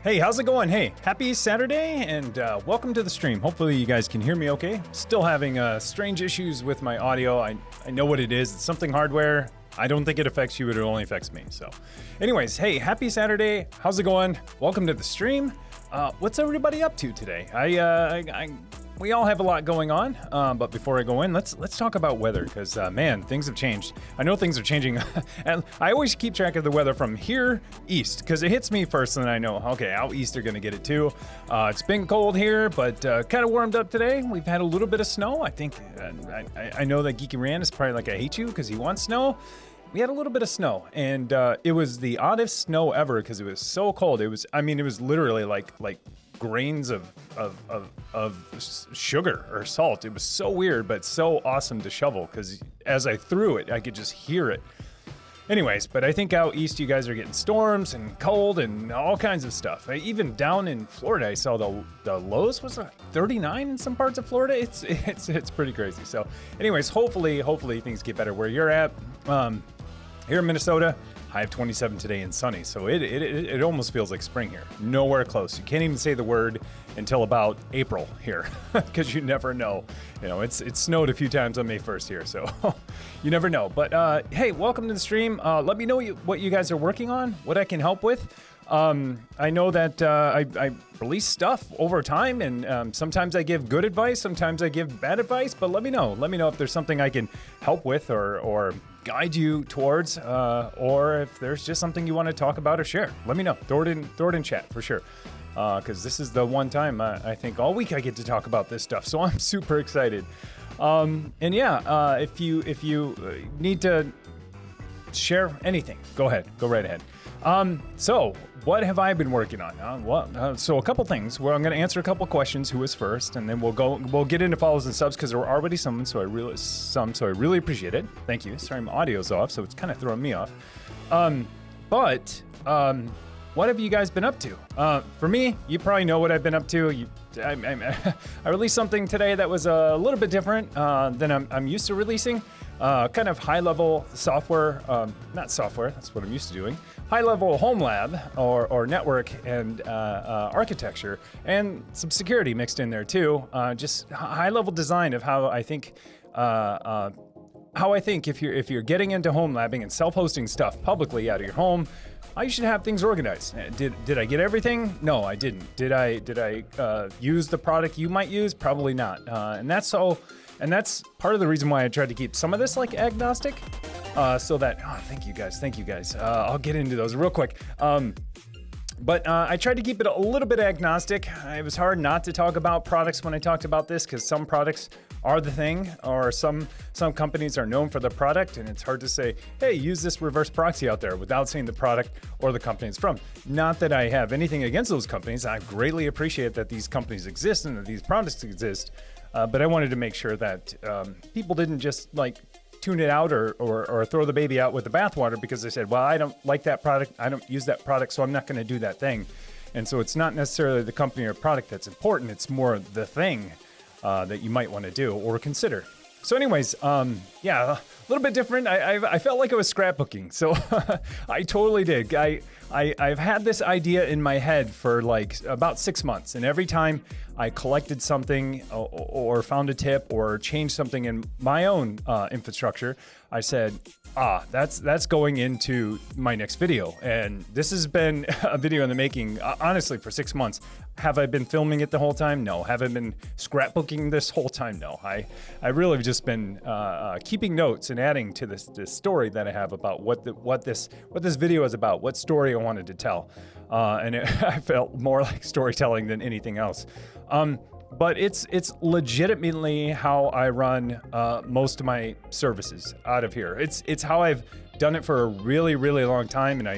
Hey, how's it going? Hey, happy Saturday and welcome to the stream. Hopefully you guys can hear me okay. Still having strange issues with my audio. I know what it is. It's something hardware. I don't think it affects you, it only affects me. So anyways, hey, happy Saturday. How's it going? Welcome to the stream. What's everybody up to today? We all have a lot going on, but before I go in, let's talk about weather, because man, things have changed. I know things are changing, and I always keep track of the weather from here east, because it hits me first, and then I know, okay, out east are gonna get it too. It's been cold here, but kind of warmed up today. We've had a little bit of snow. I think, I know that Geeky Rand is probably like, I hate you, because he wants snow. We had a little bit of snow, and it was the oddest snow ever, because it was so cold. It was literally like grains of sugar or salt. It was so weird, but so awesome to shovel, because as I threw it, I could just hear it. Anyways, but I think out east you guys are getting storms and cold and all kinds of stuff. Even down in Florida, I saw the lows was like 39 in some parts of Florida. It's pretty crazy. So anyways, hopefully things get better where you're at. Here in Minnesota, high of 27 today and sunny, so it almost feels like spring here. Nowhere close. You can't even say the word until about April here, because you never know. You know, it's snowed a few times on May 1st here, so you never know. But hey, welcome to the stream. Let me know what you guys are working on, what I can help with. I know that I release stuff over time, and sometimes I give good advice, sometimes I give bad advice, but let me know if there's something I can help with or guide you towards, or if there's just something you want to talk about or share. Let me know. Throw it in chat for sure, because this is the one time I think all week I get to talk about this stuff, so I'm super excited. And yeah, if you need to share anything, go right ahead. So what have I been working on? So a couple things. Well, I'm going to answer a couple questions. Who is first, and then we'll get into follows and subs, because there were already some, so I really appreciate it. Thank you. Sorry, my audio's off, so it's kind of throwing me off. But what have you guys been up to? For me, you probably know what I've been up to. I released something today that was a little bit different than I'm used to releasing. Kind of high-level software, not software, that's what I'm used to doing. High-level HomeLab or network and architecture, and some security mixed in there too. Just high-level design of how I think if you're getting into home labbing and self-hosting stuff publicly out of your home, how you should have things organized. Did I get everything? No, I didn't. Did I use the product you might use? Probably not. And that's part of the reason why I tried to keep some of this like agnostic, so that, thank you guys. I'll get into those real quick. But I tried to keep it a little bit agnostic. It was hard not to talk about products when I talked about this, because some products are the thing, or some companies are known for the product, and it's hard to say, hey, use this reverse proxy out there without saying the product or the company it's from. Not that I have anything against those companies. I greatly appreciate that these companies exist and that these products exist. But I wanted to make sure that people didn't just like tune it out or throw the baby out with the bathwater because they said, well, I don't like that product, I don't use that product, so I'm not going to do that thing. And so it's not necessarily the company or product that's important, it's more the thing that you might want to do or consider. So anyways, yeah, a little bit different. I felt like I was scrapbooking, so I totally did. I've had this idea in my head for like about 6 months, and every time I collected something or found a tip or changed something in my own infrastructure, I said, that's going into my next video. And this has been a video in the making, honestly, for 6 months. Have I been filming it the whole time? No. Have I been scrapbooking this whole time? No. I really have just been keeping notes and adding to this story that I have about what this video is about, what story I wanted to tell. And I felt more like storytelling than anything else. But it's legitimately how I run most of my services out of here. It's how I've done it for a really, really long time, and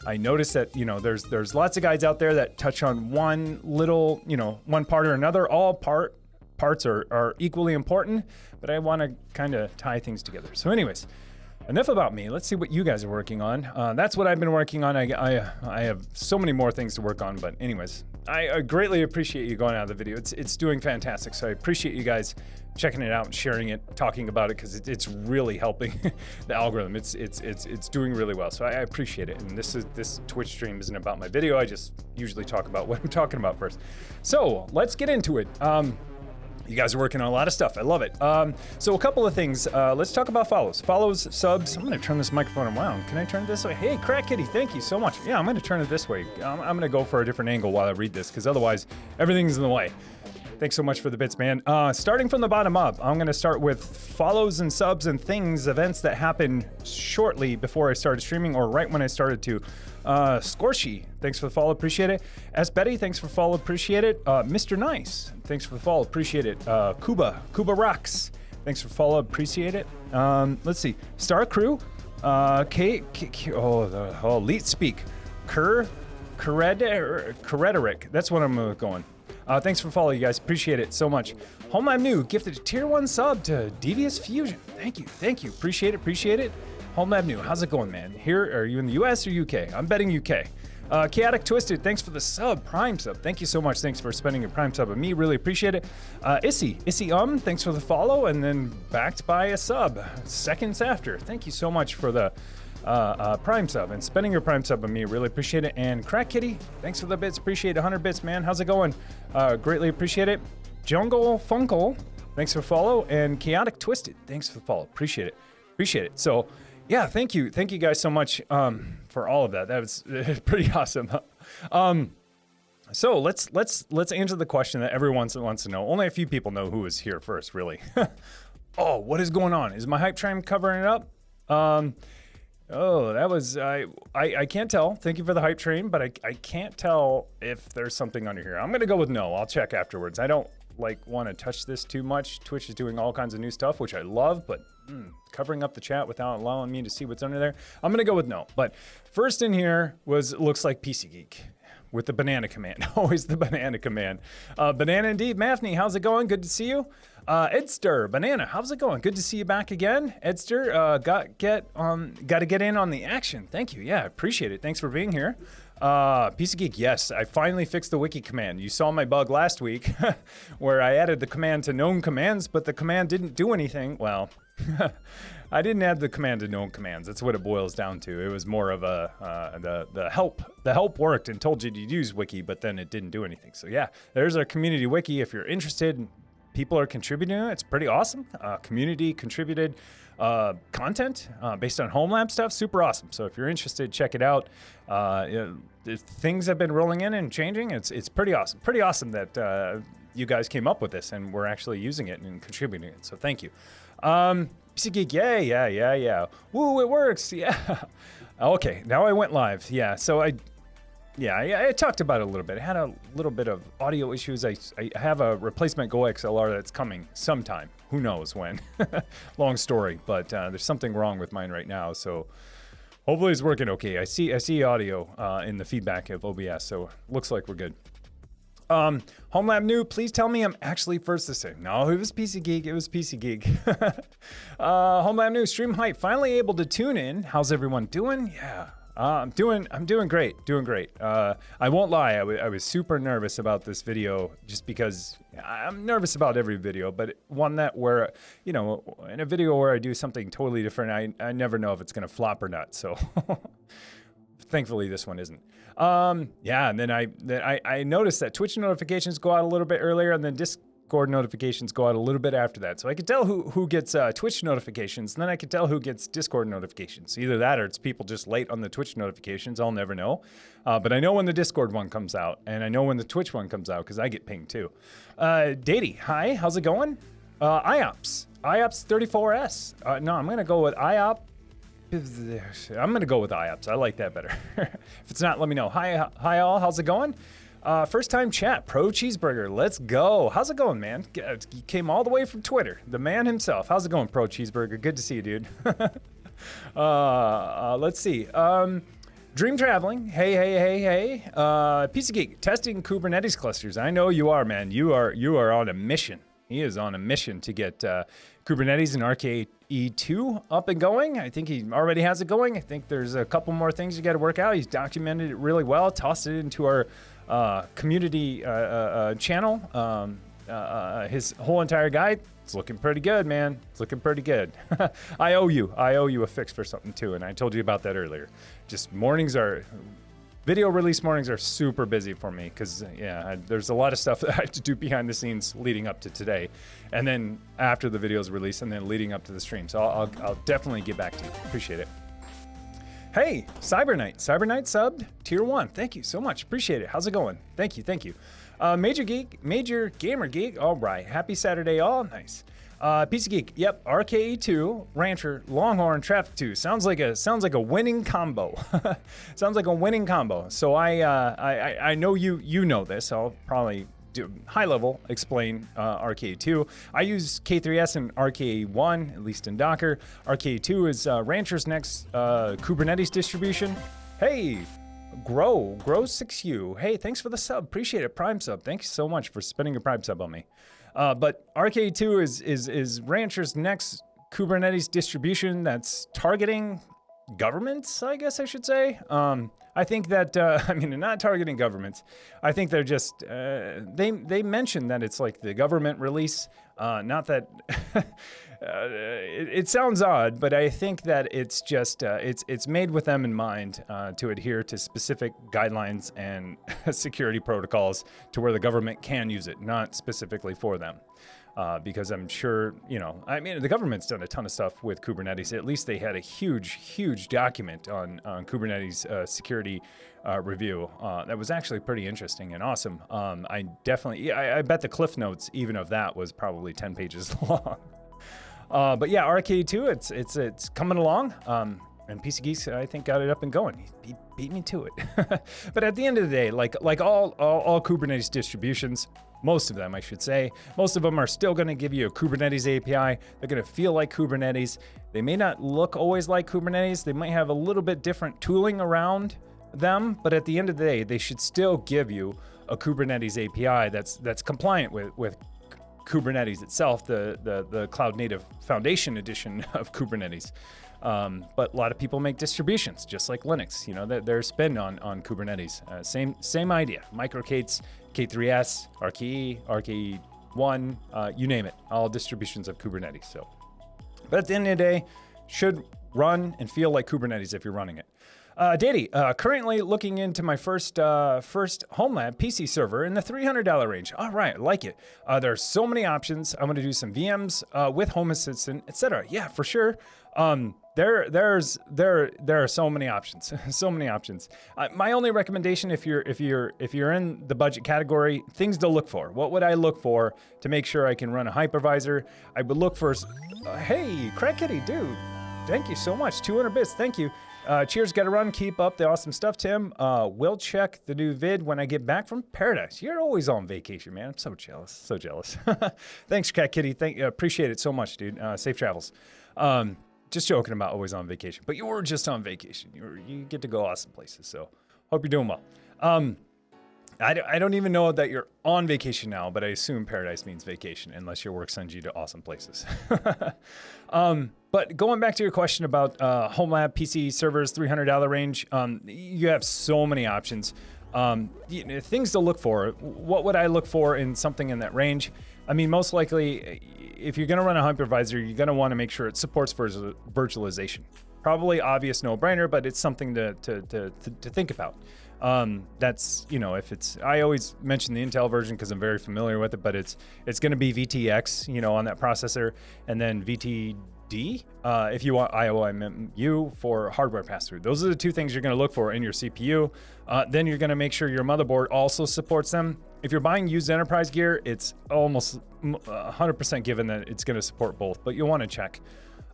I noticed that, you know, there's lots of guides out there that touch on one little, you know, one part or another. All parts are equally important, but I want to kind of tie things together. So anyways, enough about me. Let's see what you guys are working on. That's what I've been working on. I have so many more things to work on, but anyways, I greatly appreciate you going out of the video. It's doing fantastic, so I appreciate you guys checking it out and sharing it, talking about it, because it's really helping the algorithm. It's doing really well, so I appreciate it. And this Twitch stream isn't about my video. I just usually talk about what I'm talking about first. So let's get into it. You guys are working on a lot of stuff. I love it. So a couple of things. Let's talk about follows. Follows, subs. I'm gonna turn this microphone around. Can I turn it this way? Hey, Crack Kitty, thank you so much. Yeah, I'm gonna turn it this way. I'm gonna go for a different angle while I read this, because otherwise everything's in the way. Thanks so much for the bits, man. Starting from the bottom up, I'm gonna start with follows and subs and things, events that happened shortly before I started streaming or right when I started to. Scorchy, thanks for the follow, appreciate it. S. Betty, thanks for follow, appreciate it. Mr. Nice, thanks for the follow, appreciate it. Kuba Rocks, thanks for follow, appreciate it. Let's see, Star Crew, Leet Speak, Kerrederick, that's what I'm going. Thanks for following, you guys. Appreciate it so much. HomeLab New gifted a tier 1 sub to Devious Fusion. Thank you. Appreciate it. HomeLab New, how's it going, man? Here, are you in the US or UK? I'm betting UK. Chaotic Twisted, thanks for the sub, Prime sub. Thank you so much. Thanks for spending your Prime sub with me. Really appreciate it. Issy, thanks for the follow, and then backed by a sub seconds after. Thank you so much for the Prime sub and spending your Prime sub with me. Really appreciate it. And Crack Kitty, thanks for the bits. Appreciate 100 bits, man. How's it going? Greatly appreciate it. Jungle Funkle, thanks for follow. And Chaotic Twisted, thanks for the follow. Appreciate it. So, yeah, thank you guys so much for all of that. That was pretty awesome. So let's answer the question that everyone wants to know. Only a few people know who was here first, really. Oh, what is going on? Is my hype train covering it up? Oh, that was, I can't tell. Thank you for the hype train, but I can't tell if there's something under here. I'm going to go with no. I'll check afterwards. I don't want to touch this too much. Twitch is doing all kinds of new stuff, which I love, but covering up the chat without allowing me to see what's under there. I'm going to go with no. But first in here looks like PC Geek with the banana command. Always the banana command. Banana indeed. Mafney, how's it going? Good to see you. Edster, Banana, how's it going? Good to see you back again. Edster, got to get in on the action. Thank you. Yeah, appreciate it. Thanks for being here. PC Geek, yes, I finally fixed the wiki command. You saw my bug last week where I added the command to known commands, but the command didn't do anything. Well, I didn't add the command to known commands. That's what it boils down to. It was more of the help. The help worked and told you to use wiki, but then it didn't do anything. So yeah, there's our community wiki. If you're interested, people are contributing to it. It's pretty awesome. Community contributed content based on HomeLab stuff. Super awesome. So if you're interested, check it out. Things have been rolling in and changing. It's pretty awesome. Pretty awesome that you guys came up with this and we're actually using it and contributing it. So thank you. PC Geek, yeah. Woo, it works. Yeah. Okay, now I went live. Yeah, so I talked about it a little bit. I had a little bit of audio issues. I have a replacement Go XLR that's coming sometime. Who knows when? Long story, but there's something wrong with mine right now. So hopefully it's working okay. I see audio in the feedback of OBS, so looks like we're good. HomeLab New, please tell me I'm actually first this time. No, it was PC Geek. HomeLab New, stream hype, finally able to tune in. How's everyone doing? Yeah. I'm doing great. I won't lie, I was super nervous about this video just because I'm nervous about every video, but one that where, in a video where I do something totally different, I never know if it's gonna flop or not. So thankfully this one isn't. Yeah, and then I noticed that Twitch notifications go out a little bit earlier, and then Discord notifications go out a little bit after that. So I could tell who gets Twitch notifications, and then I could tell who gets Discord notifications. Either that or it's people just late on the Twitch notifications. I'll never know. But I know when the Discord one comes out, and I know when the Twitch one comes out because I get pinged too. Datey, hi, how's it going? IOPS 34S. No, I'm gonna go with IOP. I'm gonna go with IOPS. I like that better. If it's not, let me know. Hi all, how's it going? First time chat, Pro Cheeseburger, let's go. How's it going, man? You came all the way from Twitter, the man himself. How's it going, Pro Cheeseburger? Good to see you, dude. Let's see. Dream Traveling, hey. PC Geek, testing Kubernetes clusters. I know you are, man. You are on a mission. He is on a mission to get Kubernetes and E2 up and going. I think he already has it going. I think there's a couple more things you got to work out. He's documented it really well, tossed it into our community channel. His whole entire guide, it's looking pretty good, man. It's looking pretty good. I owe you a fix for something too, and I told you about that earlier. Just video release mornings are super busy for me because there's a lot of stuff that I have to do behind the scenes leading up to today, and then after the video's released, and then leading up to the stream. So I'll definitely get back to you. Appreciate it. Hey, Cyber Knight subbed tier 1. Thank you so much. Appreciate it. How's it going? Thank you. Major Gamer Geek. All right. Happy Saturday, all. Nice. PC Geek. Yep. RKE2, Rancher, Longhorn, Traffic 2. Sounds like a winning combo. Sounds like a winning combo. So I know you know this. I'll probably do high level explain RKE2. I use K3S and RKE1, at least in Docker. RKE2 is Rancher's next Kubernetes distribution. Hey. Grow 6U. Hey, thanks for the sub. Appreciate it. Prime sub. Thank you so much for spending your Prime sub on me. But RK2 is Rancher's next Kubernetes distribution that's targeting governments, I guess I should say. I think that, they're not targeting governments. I think they're just, they mentioned that it's like the government release, not that, it sounds odd, but I think that it's just, it's made with them in mind to adhere to specific guidelines and security protocols to where the government can use it, not specifically for them. Because I'm sure, the government's done a ton of stuff with Kubernetes. At least they had a huge document on Kubernetes security review. That was actually pretty interesting and awesome. I bet the Cliff Notes even of that was probably 10 pages long. But yeah, RK2, it's coming along. And PC Geeks, I think, got it up and going. He beat me to it. But at the end of the day, like all Kubernetes distributions, most of them, I should say, most of them are still going to give you a Kubernetes API. They're going to feel like Kubernetes. They may not look always like Kubernetes. They might have a little bit different tooling around them, but at the end of the day, they should still give you a Kubernetes API that's compliant with Kubernetes itself, the Cloud Native Foundation edition of Kubernetes. But a lot of people make distributions, just like Linux. Their spin on Kubernetes. Same idea. Micro-K8s, K3S, RKE, RKE1, you name it. All distributions of Kubernetes. So, but at the end of the day, should run and feel like Kubernetes if you're running it. Daddy, currently looking into my first HomeLab PC server in the $300 range. All right, I like it. There are so many options. I'm going to do some VMs with Home Assistant, etc. Yeah, for sure. There are so many options, so many options. My only recommendation, if you're in the budget category, things to look for. What would I look for to make sure I can run a hypervisor? I would look for, hey, Crack Kitty, dude, thank you so much. 200 bits, thank you. Cheers, gotta run. Keep up the awesome stuff, Tim. We'll check the new vid when I get back from Paradise. You're always on vacation, man. I'm so jealous, so jealous. Thanks, Cat Kitty. Appreciate it so much, dude. Safe travels. Just joking about always on vacation, but you were just on vacation. You get to go awesome places, so hope you're doing well. I don't even know that you're on vacation now, but I assume Paradise means vacation, unless your work sends you to awesome places. But going back to your question about HomeLab PC servers, $300 range, you have so many options. Things to look for. What would I look for in something in that range? I mean, most likely, if you're going to run a hypervisor, you're going to want to make sure it supports virtualization. Probably obvious no-brainer, but it's something to think about. That's, if it's, I always mention the Intel version because I'm very familiar with it, but it's going to be VTX, on that processor, and then VTD, if you want IOIMU for hardware pass-through. Those are the two things you're going to look for in your CPU. Then you're going to make sure your motherboard also supports them. If you're buying used enterprise gear, it's almost 100% given that it's going to support both, but you'll want to check.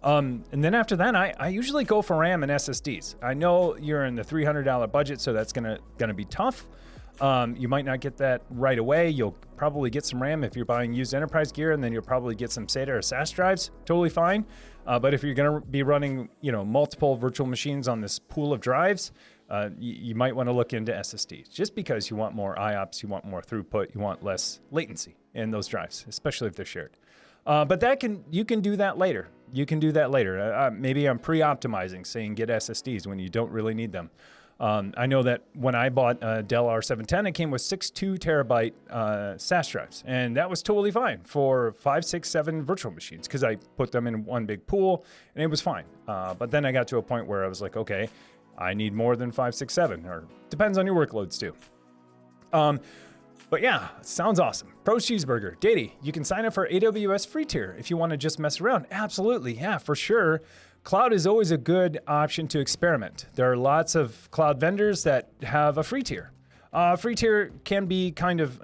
And then after that, I usually go for RAM and SSDs. I know you're in the $300 budget, so that's gonna be tough. You might not get that right away. You'll probably get some RAM if you're buying used enterprise gear, and then you'll probably get some SATA or SAS drives. Totally fine. But if you're gonna be running, multiple virtual machines on this pool of drives, you might want to look into SSDs, just because you want more IOPS, you want more throughput, you want less latency in those drives, especially if they're shared. But you can do that later. You can do that later. Maybe I'm pre-optimizing, saying get SSDs when you don't really need them. I know that when I bought a Dell R710, it came with 6 2TB SAS drives, and that was totally fine for 5, 6, 7 virtual machines because I put them in one big pool, and it was fine. But then I got to a point where I was like, okay, I need more than 5, 6, 7, or depends on your workloads too. But yeah, sounds awesome. Pro Cheeseburger, Datey, you can sign up for AWS free tier if you want to just mess around. Absolutely, yeah, for sure. Cloud is always a good option to experiment. There are lots of cloud vendors that have a free tier. Free tier can be kind of,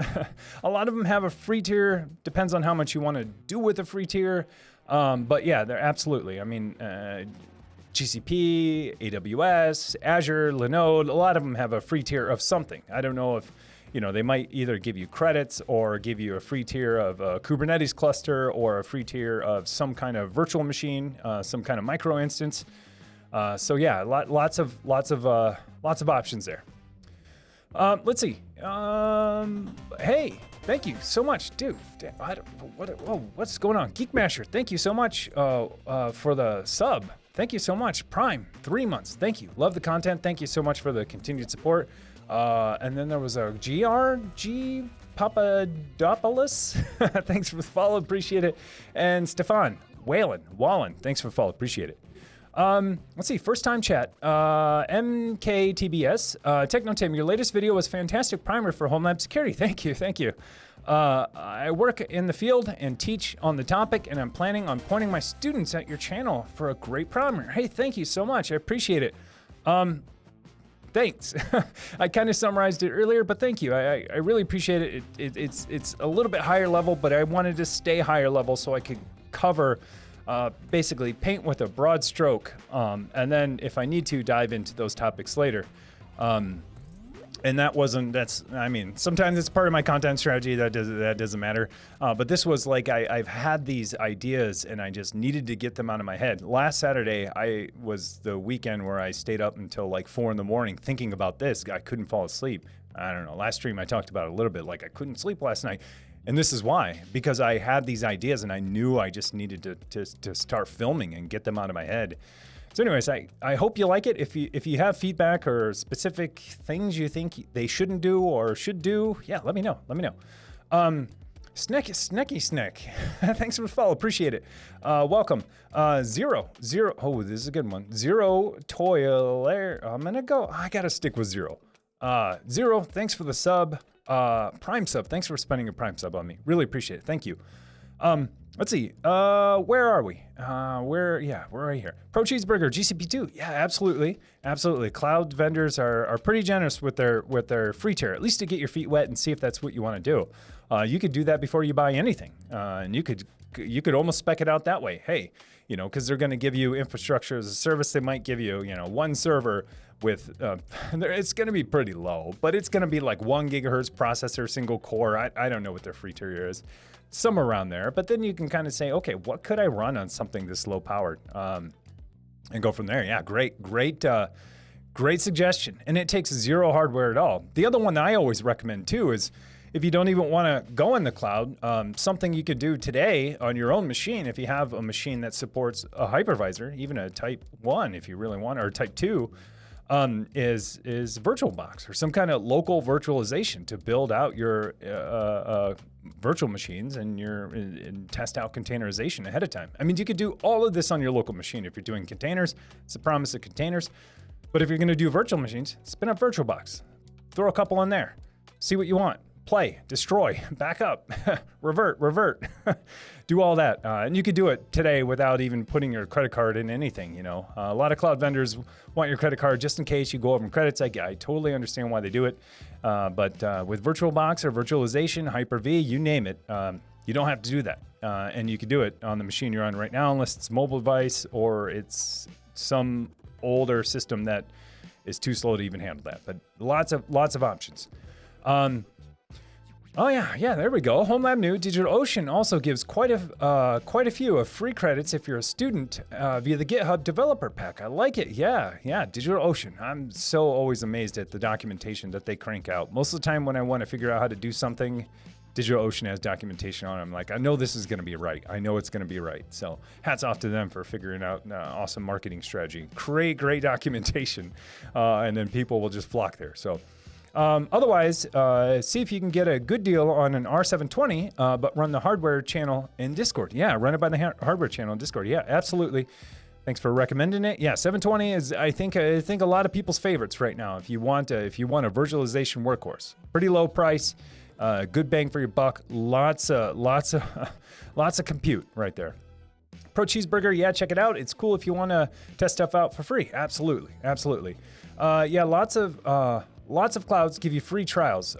a lot of them have a free tier, depends on how much you want to do with a free tier. But yeah, they're absolutely, I mean, GCP, AWS, Azure, Linode, a lot of them have a free tier of something. I don't know if, they might either give you credits or give you a free tier of a Kubernetes cluster or a free tier of some kind of virtual machine, some kind of micro instance. So yeah, lots of options there. Let's see. Hey, thank you so much, dude. What's going on? Geekmasher, thank you so much for the sub. Thank you so much. Prime, 3 months. Thank you. Love the content. Thank you so much for the continued support. And then there was a GRG Papadopoulos. Thanks for the follow. Appreciate it. And Stefan Wallen. Thanks for the follow. Appreciate it. Let's see. First time chat. MKTBS. Techno Tim, your latest video was fantastic primer for HomeLab security. Thank you. I work in the field and teach on the topic, and I'm planning on pointing my students at your channel for a great primer. Hey, thank you so much. I appreciate it. Thanks. I kind of summarized it earlier, but thank you. I really appreciate it. It's a little bit higher level, but I wanted to stay higher level so I could cover, basically paint with a broad stroke, and then if I need to, dive into those topics later. And sometimes it's part of my content strategy that doesn't matter. But this was like, I've had these ideas and I just needed to get them out of my head. Last Saturday, was the weekend where I stayed up until like 4 a.m. thinking about this. I couldn't fall asleep. I don't know, last stream I talked about it a little bit, like I couldn't sleep last night. And this is why, because I had these ideas and I knew I just needed to start filming and get them out of my head. So anyways, I hope you like it. If you have feedback or specific things you think they shouldn't do or should do, yeah, let me know. Snecky Snack. Thanks for the follow. Appreciate it. Welcome. Zero. Oh, this is a good one. Zero Toiler. I gotta stick with Zero. Zero, thanks for the sub. Prime sub. Thanks for spending a Prime sub on me. Really appreciate it. Thank you. Let's see. Where are we? We're right here. Pro Cheeseburger, GCP2. Yeah, absolutely. Cloud vendors are pretty generous with their free tier, at least to get your feet wet and see if that's what you want to do. You could do that before you buy anything, and you could almost spec it out that way. Hey, because they're going to give you infrastructure as a service. They might give you, one server with, it's going to be pretty low, but it's going to be like 1 gigahertz processor, single core. I don't know what their free tier is. Somewhere around there, but then you can kind of say, okay, what could I run on something this low powered, and go from there. Yeah, great suggestion. And it takes zero hardware at all. The other one that I always recommend too is if you don't even want to go in the cloud, something you could do today on your own machine, if you have a machine that supports a hypervisor, even a type 1 if you really want, or type 2, is VirtualBox or some kind of local virtualization to build out your virtual machines and test out containerization ahead of time. I mean, you could do all of this on your local machine if you're doing containers. It's the promise of containers. But if you're going to do virtual machines, spin up VirtualBox. Throw a couple in there. See what you want. Play, destroy, back up, revert. Do all that. And you could do it today without even putting your credit card in anything, A lot of cloud vendors want your credit card just in case you go over credits. I totally understand why they do it. But with VirtualBox or virtualization, Hyper-V, you name it, you don't have to do that. And you can do it on the machine you're on right now, unless it's a mobile device or it's some older system that is too slow to even handle that. But lots of options. Oh yeah, there we go. HomeLab New. DigitalOcean also gives quite a few of free credits if you're a student via the GitHub developer pack. I like it. Yeah, DigitalOcean. I'm so always amazed at the documentation that they crank out. Most of the time when I want to figure out how to do something, DigitalOcean has documentation on it. I'm like, I know this is going to be right. I know it's going to be right. So hats off to them for figuring out an awesome marketing strategy. Create great documentation, and then people will just flock there. So otherwise, see if you can get a good deal on an R720, but run the hardware channel in Discord. Yeah, run it by the hardware channel in Discord. Yeah, absolutely. Thanks for recommending it. Yeah, 720 is I think a lot of people's favorites right now. If you want a virtualization workhorse, pretty low price, good bang for your buck, lots of compute right there. Pro Cheeseburger, yeah, check it out. It's cool if you want to test stuff out for free. Absolutely. Yeah, lots of clouds give you free trials.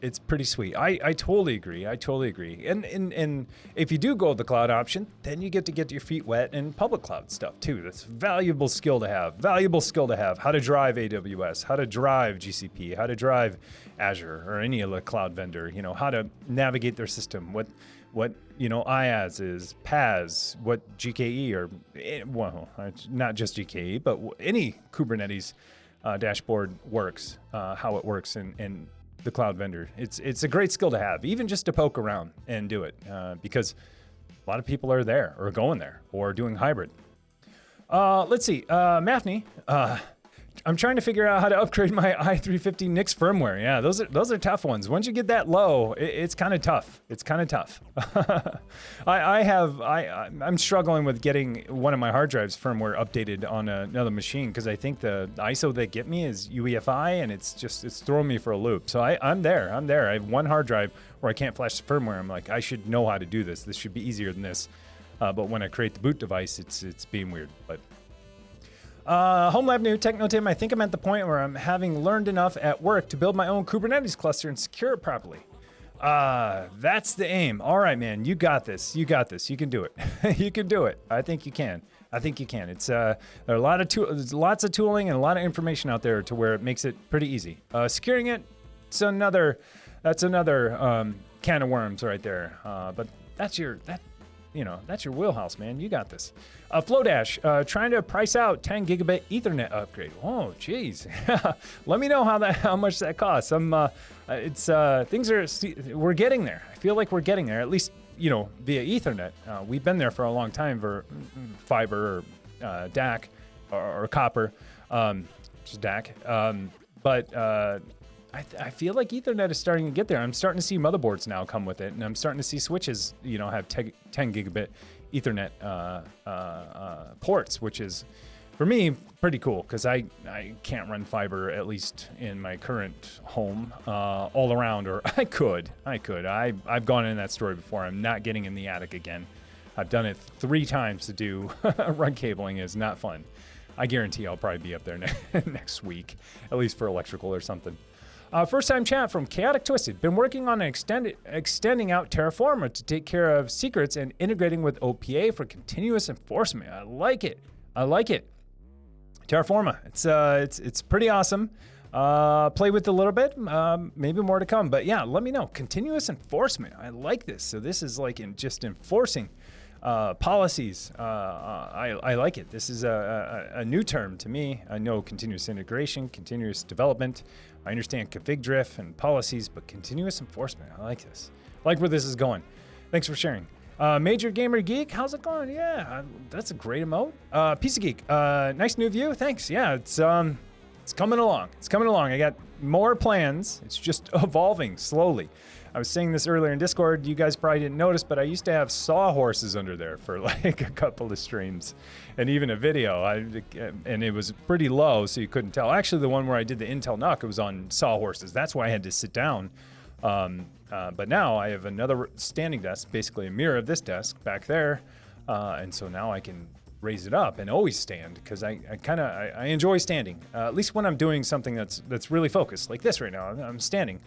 It's pretty sweet. I totally agree. And if you do go with the cloud option, then you get to get your feet wet in public cloud stuff too. That's valuable skill to have. How to drive AWS, how to drive GCP, how to drive Azure or any other cloud vendor. You know, how to navigate their system. What IaaS is, PaaS, what GKE or not just GKE, but any Kubernetes dashboard works, how it works in the cloud vendor. It's a great skill to have, even just to poke around and do it, because a lot of people are there or going there or doing hybrid. Let's see, Mafni, I'm trying to figure out how to upgrade my i350 NICs firmware. Yeah, those are tough ones. Once you get that low, it's kind of tough. I'm struggling with getting one of my hard drives firmware updated on another machine because I think the ISO they get me is UEFI and it's throwing me for a loop. So I'm there. I have one hard drive where I can't flash the firmware. I'm like, I should know how to do this. This should be easier than this. But when I create the boot device, it's being weird. But HomeLab new Techno Tim, I think I'm at the point where I'm having learned enough at work to build my own Kubernetes cluster and secure it properly. That's the aim. All right, man, you got this. You can do it. You can do it. I think you can. It's there are there's lots of tooling and a lot of information out there to where it makes it pretty easy. Securing it, that's another can of worms right there. But that's your wheelhouse, man. You got this. Flowdash, trying to price out 10 gigabit Ethernet upgrade. Oh, geez. Let me know how much that costs. We're getting there. I feel like we're getting there, at least, via Ethernet. We've been there for a long time for fiber or DAC or copper, which is DAC. But I feel like Ethernet is starting to get there. I'm starting to see motherboards now come with it, and I'm starting to see switches, have 10 gigabit Ethernet ports, which is, for me, pretty cool because I can't run fiber, at least in my current home, all around, or I could. I've gone in that story before. I'm not getting in the attic again. I've done it 3 times to do run cabling. Is not fun. I guarantee I'll probably be up there next week, at least for electrical or something. First time chat from Chaotic Twisted. Been working on extending out Terraforma to take care of secrets and integrating with OPA for continuous enforcement. I like it. Terraforma. It's pretty awesome. Play with it a little bit. Maybe more to come. But yeah, let me know. Continuous enforcement. I like this. So this is like just enforcing policies. I like it. This is a new term to me. I know continuous integration, continuous development. I understand config drift and policies, but continuous enforcement. I like this. I like where this is going. Thanks for sharing. Major Gamer Geek, how's it going? Yeah, that's a great emote. Piece of Geek, nice new view. Thanks. Yeah, it's coming along. I got more plans. It's just evolving slowly. I was saying this earlier in Discord. You guys probably didn't notice, but I used to have sawhorses under there for like a couple of streams and even a video. And it was pretty low, so you couldn't tell. Actually, the one where I did the Intel NUC, it was on sawhorses. That's why I had to sit down. But now I have another standing desk, basically a mirror of this desk back there. And so now I can raise it up and always stand because I enjoy standing. At least when I'm doing something that's really focused, like this right now. I'm standing.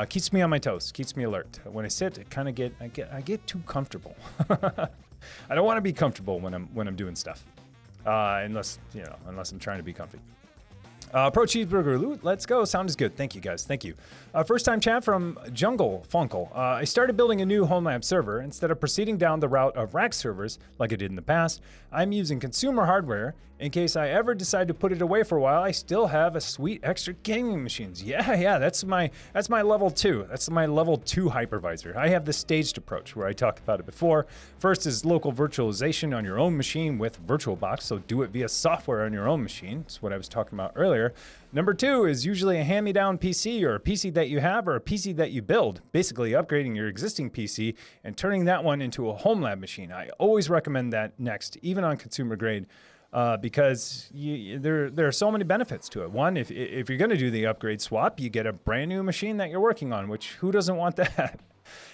Keeps me on my toes, keeps me alert. When I sit, I get too comfortable. I don't want to be comfortable when I'm doing stuff, unless I'm trying to be comfy. Pro Cheeseburger Loot, let's go. Sound is good. Thank you, guys. Thank you. First time chat from Jungle Funkle. I started building a new HomeLab server. Instead of proceeding down the route of rack servers like I did in the past, I'm using consumer hardware. In case I ever decide to put it away for a while, I still have a sweet extra gaming machines. Yeah, that's my level 2. That's my level 2 hypervisor. I have the staged approach where I talked about it before. First is local virtualization on your own machine with VirtualBox, so do it via software on your own machine. That's what I was talking about earlier. Number 2 is usually a hand-me-down PC or a PC that you have or a PC that you build, basically upgrading your existing PC and turning that one into a HomeLab machine. I always recommend that next, even on consumer grade. Because there are so many benefits to it. One, if you're going to do the upgrade swap, you get a brand new machine that you're working on, which who doesn't want that?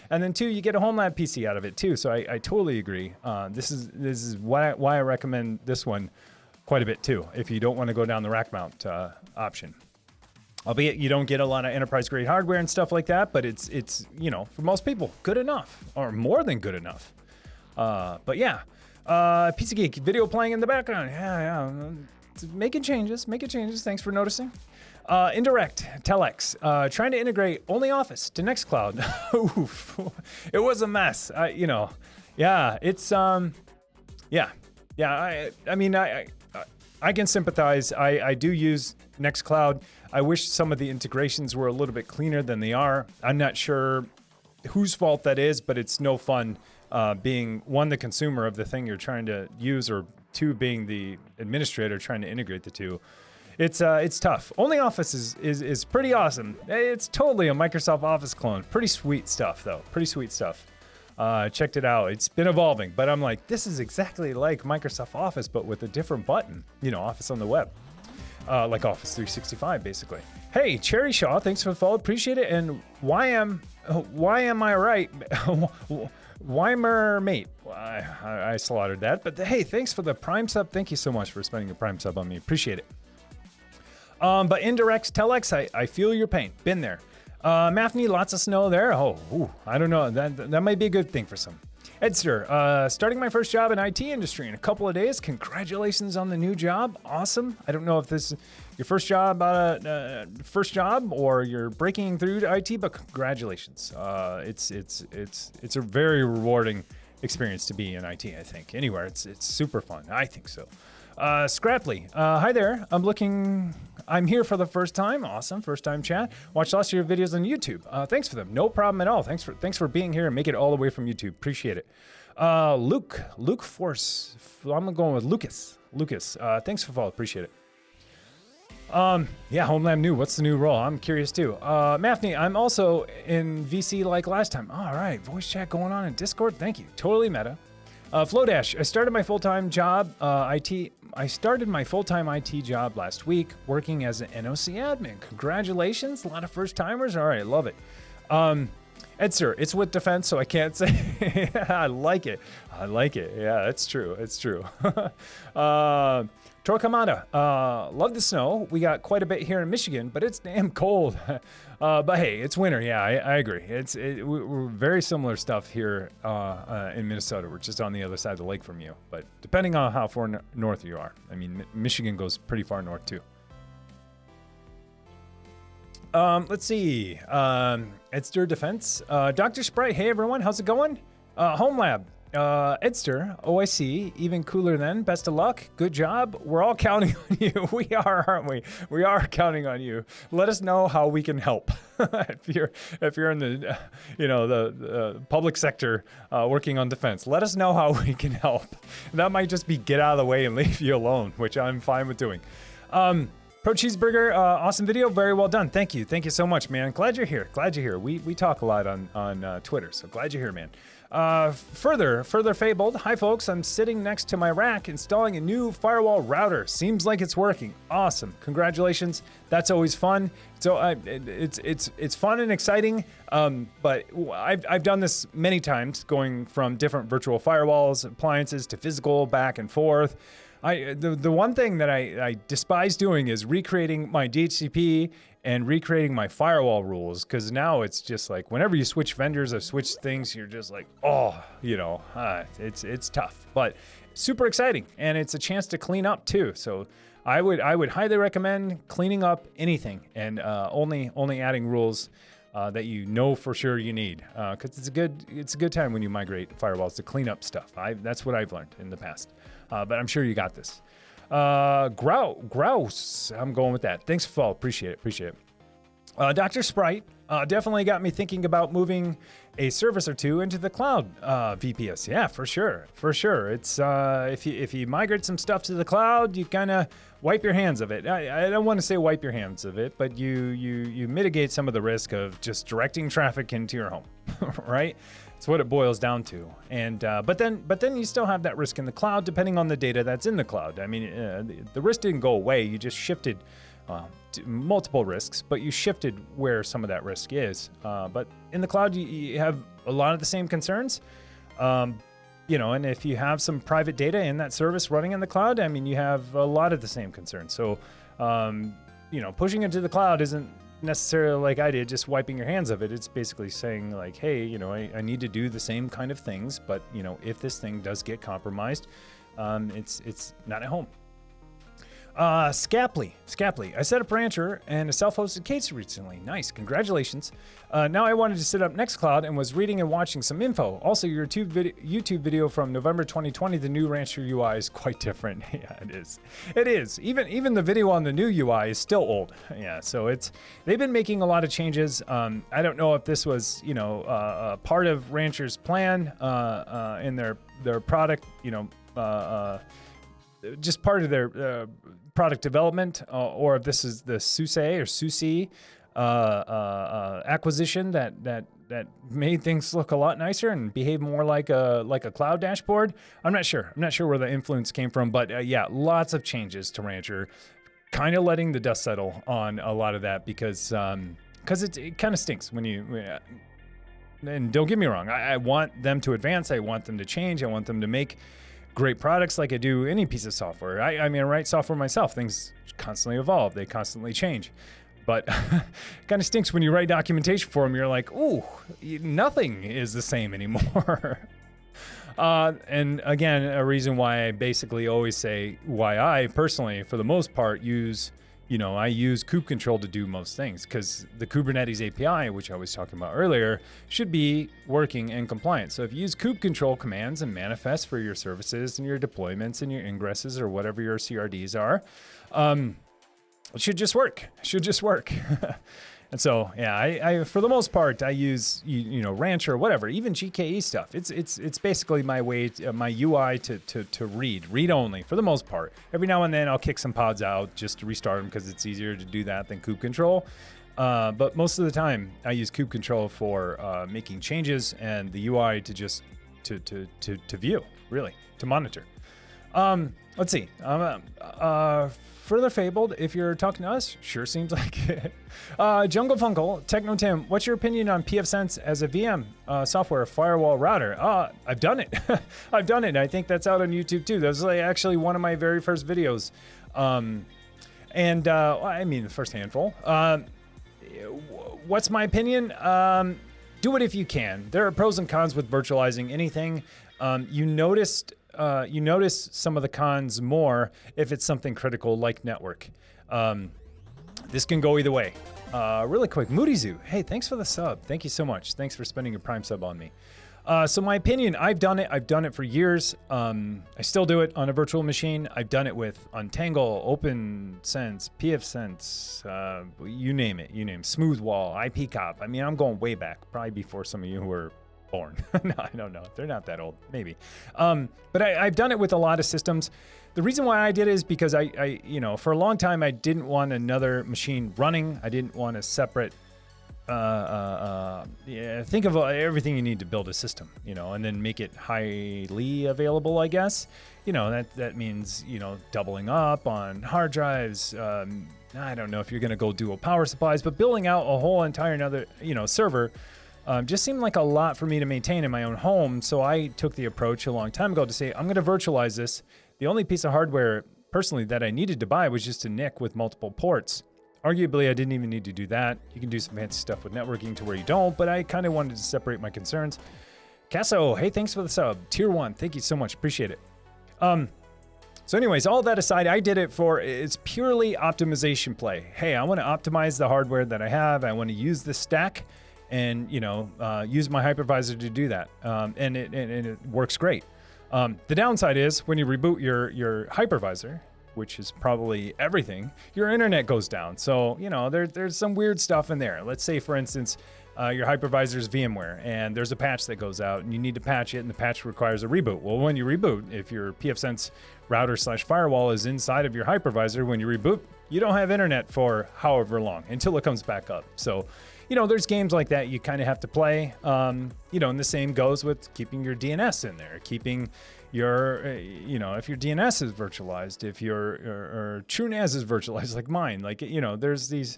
And then 2, you get a HomeLab PC out of it too. So I totally agree. This is why I recommend this one quite a bit too. If you don't want to go down the rack mount option, albeit you don't get a lot of enterprise grade hardware and stuff like that, but it's for most people good enough or more than good enough. But yeah. Pizza Geek, video playing in the background. Yeah. Making changes. Thanks for noticing. Indirect, Telex, trying to integrate only Office to Nextcloud. Oof. It was a mess. It's, I can sympathize. I do use Nextcloud. I wish some of the integrations were a little bit cleaner than they are. I'm not sure whose fault that is, but it's no fun. Being one, the consumer of the thing you're trying to use, or 2, being the administrator trying to integrate the two. It's tough. Only Office is pretty awesome. It's totally a Microsoft Office clone. Pretty sweet stuff, though. Checked it out. It's been evolving, but I'm like, this is exactly like Microsoft Office, but with a different button. Office on the web. Like Office 365, basically. Hey, Cherry Shaw, thanks for the follow. Appreciate it. And why am I right? Weimer mate, I slaughtered that, but hey, thanks for the Prime sub. Thank you so much for spending a Prime sub on me. Appreciate it. But indirect Telex, I feel your pain. Been there. Mafney, lots of snow there. I don't know. That might be a good thing for some. Edster, starting my first job in IT industry in a couple of days. Congratulations on the new job. Awesome. I don't know if this is your first job or you're breaking through to IT, but congratulations. It's a very rewarding experience to be in IT, I think. Anywhere, it's super fun. I think so. Scrapley, hi there. I'm here for the first time. Awesome, first time chat. Watched lots of your videos on YouTube. Thanks for them. No problem at all. Thanks for being here and make it all the way from YouTube. Appreciate it. Luke Force. I'm going with Lucas. Thanks for follow. Appreciate it. HomeLab new. What's the new role? I'm curious too. Mafney, I'm also in VC like last time. All right, voice chat going on in Discord. Thank you. Totally meta. Flowdash, I started my full-time job IT job last week, working as an NOC admin. Congratulations, a lot of first-timers. All right, love it. Edster, it's with defense, so I can't say. I like it. Yeah, it's true. Torquemada, love the snow. We got quite a bit here in Michigan, but it's damn cold. But hey, it's winter. Yeah, I agree. We're very similar stuff here in Minnesota. We're just on the other side of the lake from you. But depending on how far north you are, I mean, Michigan goes pretty far north too. Let's see. Edster Defense. Dr. Sprite, hey everyone, how's it going? HomeLab. Edster, OIC, even cooler then. Best of luck. Good job. We're all counting on you. We are, aren't we? We are counting on you. Let us know how we can help. if you're in the the public sector working on defense, let us know how we can help. That might just be get out of the way and leave you alone, which I'm fine with doing. Pro Cheeseburger, awesome video, very well done. Thank you so much, man. Glad you're here. We talk a lot on Twitter, so glad you're here, man. Further fabled. Hi folks, I'm sitting next to my rack installing a new firewall router. Seems like it's working. Awesome. Congratulations. That's always fun. So it's fun and exciting. But I've done this many times, going from different virtual firewalls, appliances to physical, back and forth. The one thing that I despise doing is recreating my DHCP and recreating my firewall rules, because now it's just like whenever you switch vendors or switch things, you're just like, it's tough, but super exciting, and it's a chance to clean up too. So I would highly recommend cleaning up anything and only adding rules that you know for sure you need, because it's a good time when you migrate firewalls to clean up stuff. That's what I've learned in the past, but I'm sure you got this. Grouse, I'm going with that. Thanks for follow. Appreciate it. Dr. Sprite definitely got me thinking about moving a service or two into the cloud VPS. Yeah, for sure. It's if you migrate some stuff to the cloud, you kind of wipe your hands of it. I don't want to say wipe your hands of it, but you mitigate some of the risk of just directing traffic into your home, right? That's what it boils down to. And but then you still have that risk in the cloud, depending on the data that's in the cloud. I mean, the risk didn't go away. You just shifted. Multiple risks, but you shifted where some of that risk is. But in the cloud, you have a lot of the same concerns. And if you have some private data in that service running in the cloud, I mean, you have a lot of the same concerns. So, pushing into the cloud isn't necessarily like I did, just wiping your hands of it. It's basically saying like, hey, I need to do the same kind of things, but if this thing does get compromised, it's not at home. Scapley. I set up Rancher and a self-hosted case recently. Nice, congratulations. Now I wanted to set up Nextcloud and was reading and watching some info. Also, your YouTube video from November 2020, the new Rancher UI is quite different. Yeah, it is. Even the video on the new UI is still old. Yeah, so they've been making a lot of changes. I don't know if this was, part of Rancher's plan in their product, just part of their product development, or if this is the SUSE acquisition that made things look a lot nicer and behave more like a cloud dashboard. I'm not sure where the influence came from, but yeah, lots of changes to Rancher, kind of letting the dust settle on a lot of that because it kind of stinks when you. And don't get me wrong, I want them to advance. I want them to change. I want them to make great products like I do any piece of software. I mean, I write software myself. Things constantly evolve. They constantly change. But it kind of stinks when you write documentation for them. You're like, ooh, nothing is the same anymore. And again, a reason why I basically always say why I personally, for the most part, I use kube control to do most things, because the Kubernetes API, which I was talking about earlier, should be working and compliant. So if you use kube control commands and manifests for your services and your deployments and your ingresses or whatever your CRDs are, it should just work. And so, yeah, I for the most part, I use Rancher or whatever, even GKE stuff. It's basically my way, my UI to read only for the most part. Every now and then I'll kick some pods out just to restart them because it's easier to do that than kube control. But most of the time I use kube control for making changes and the UI to just to view, really, to monitor. Let's see. Further fabled, if you're talking to us, sure seems like it. Jungle Funkle, Techno Tim, what's your opinion on pfSense as a VM software firewall router? I've done it. I've done it. I think that's out on YouTube too. That was actually one of my very first videos. I mean, the first handful. What's my opinion? Do it if you can. There are pros and cons with virtualizing anything. You notice some of the cons more if it's something critical like network. This can go either way. Really quick, Moody Zoo. Hey, thanks for the sub. Thank you so much. Thanks for spending your Prime sub on me. So my opinion, I've done it for years. I still do it on a virtual machine. I've done it with Untangle, OpenSense, pfSense, you name it, Smoothwall, IPCOP. I mean, I'm going way back, probably before some of you who were born. No, I don't know. They're not that old, maybe. But I've done it with a lot of systems. The reason why I did it is because I for a long time, I didn't want another machine running. I didn't want a separate, think of everything you need to build a system, and then make it highly available, I guess. That means, doubling up on hard drives. I don't know if you're going to go dual power supplies, but building out a whole entire another, server, just seemed like a lot for me to maintain in my own home. So I took the approach a long time ago to say, I'm going to virtualize this. The only piece of hardware personally that I needed to buy was just a NIC with multiple ports. Arguably, I didn't even need to do that. You can do some fancy stuff with networking to where you don't, but I kind of wanted to separate my concerns. Casso, hey, thanks for the sub. Tier 1, thank you so much. Appreciate it. So anyways, all that aside, I did it for, it's purely optimization play. Hey, I want to optimize the hardware that I have. I want to use the stack and, you know, use my hypervisor to do that. And it works great. The downside is when you reboot your hypervisor, which is probably everything, your internet goes down. So, you know, there's some weird stuff in there. Let's say, for instance, your hypervisor is VMware and there's a patch that goes out and you need to patch it and the patch requires a reboot. Well, when you reboot, if your pfSense router/firewall is inside of your hypervisor, when you reboot, you don't have internet for however long until it comes back up. So, you know, there's games like that you kind of have to play. You know, and the same goes with keeping your DNS in there, keeping your, you know, if your DNS is virtualized, if your or TrueNAS is virtualized like mine, like, you know, there's these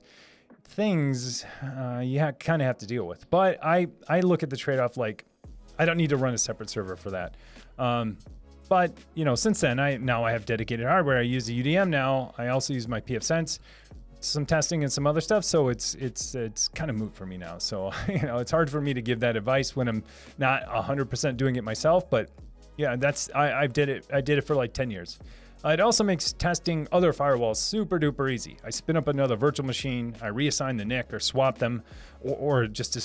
things you kind of have to deal with. But I look at the trade-off like I don't need to run a separate server for that. But, you know, since then, now I have dedicated hardware. I use the UDM now. I also use my pfSense, some testing and some other stuff. So it's kind of moot for me now. So, you know, it's hard for me to give that advice when I'm not 100% doing it myself. But yeah, I did it for like 10 years. It also makes testing other firewalls super duper easy. I spin up another virtual machine, I reassign the NIC or swap them, or just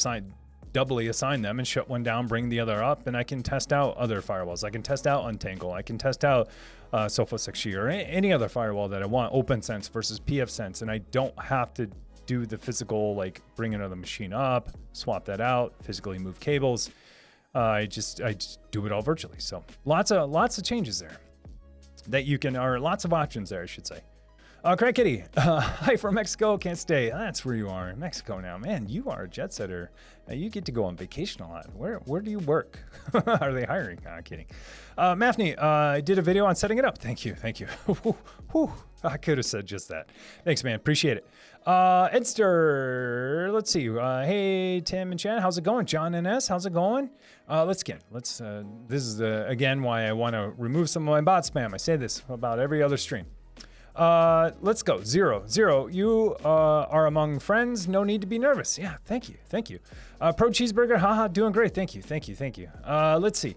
doubly assign them and shut one down, bring the other up, and I can test out other firewalls. I can test out Untangle. I can test out Sophos 6G or any other firewall that I want, OpenSense versus pfSense, and I don't have to do the physical, like bring another machine up, swap that out, physically move cables. I just do it all virtually. So lots of changes there that you can, or lots of options there, I should say. Craig Kitty, hi from Mexico, can't stay. That's where you are, in Mexico now. Man, you are a jet setter. You get to go on vacation a lot. Where do you work? Are they hiring? Kidding. Mafni, I did a video on setting it up. Thank you. Whew. I could have said just that. Thanks, man. Appreciate it. Edster, let's see. Hey, Tim and Chad, how's it going? John and S, how's it going? This is again why I want to remove some of my bot spam. I say this about every other stream. Let's go. Zero. You are among friends. No need to be nervous. Yeah, thank you. Pro Cheeseburger, haha, doing great. Thank you. Let's see.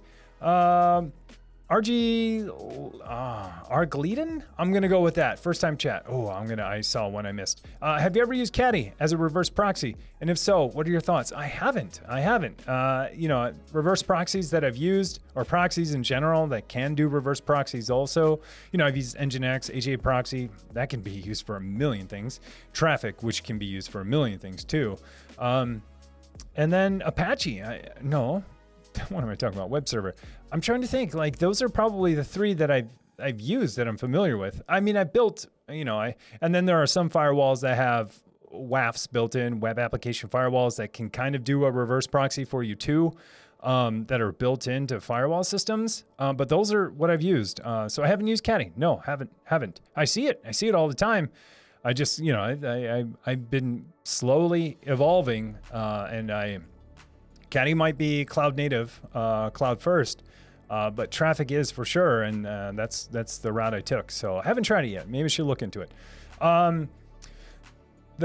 Argleden? I'm gonna go with that. First time chat. I saw one I missed. Have you ever used Caddy as a reverse proxy? And if so, what are your thoughts? I haven't. You know, reverse proxies that I've used, or proxies in general that can do reverse proxies also. You know, I've used Nginx, AJ proxy. That can be used for a million things. Traffic, which can be used for a million things too. And then Apache. What am I talking about? Web server. I'm trying to think. Like, those are probably the three that I've used that I'm familiar with. I mean, I built, you know, and then there are some firewalls that have WAFs built in, web application firewalls that can kind of do a reverse proxy for you too, that are built into firewall systems. But those are what I've used. So I haven't used Caddy. No, haven't. I see it all the time. I just, you know, I've been slowly evolving, and Caddy might be cloud native, cloud first, but traffic is for sure, and that's the route I took. So I haven't tried it yet. Maybe I should look into it. The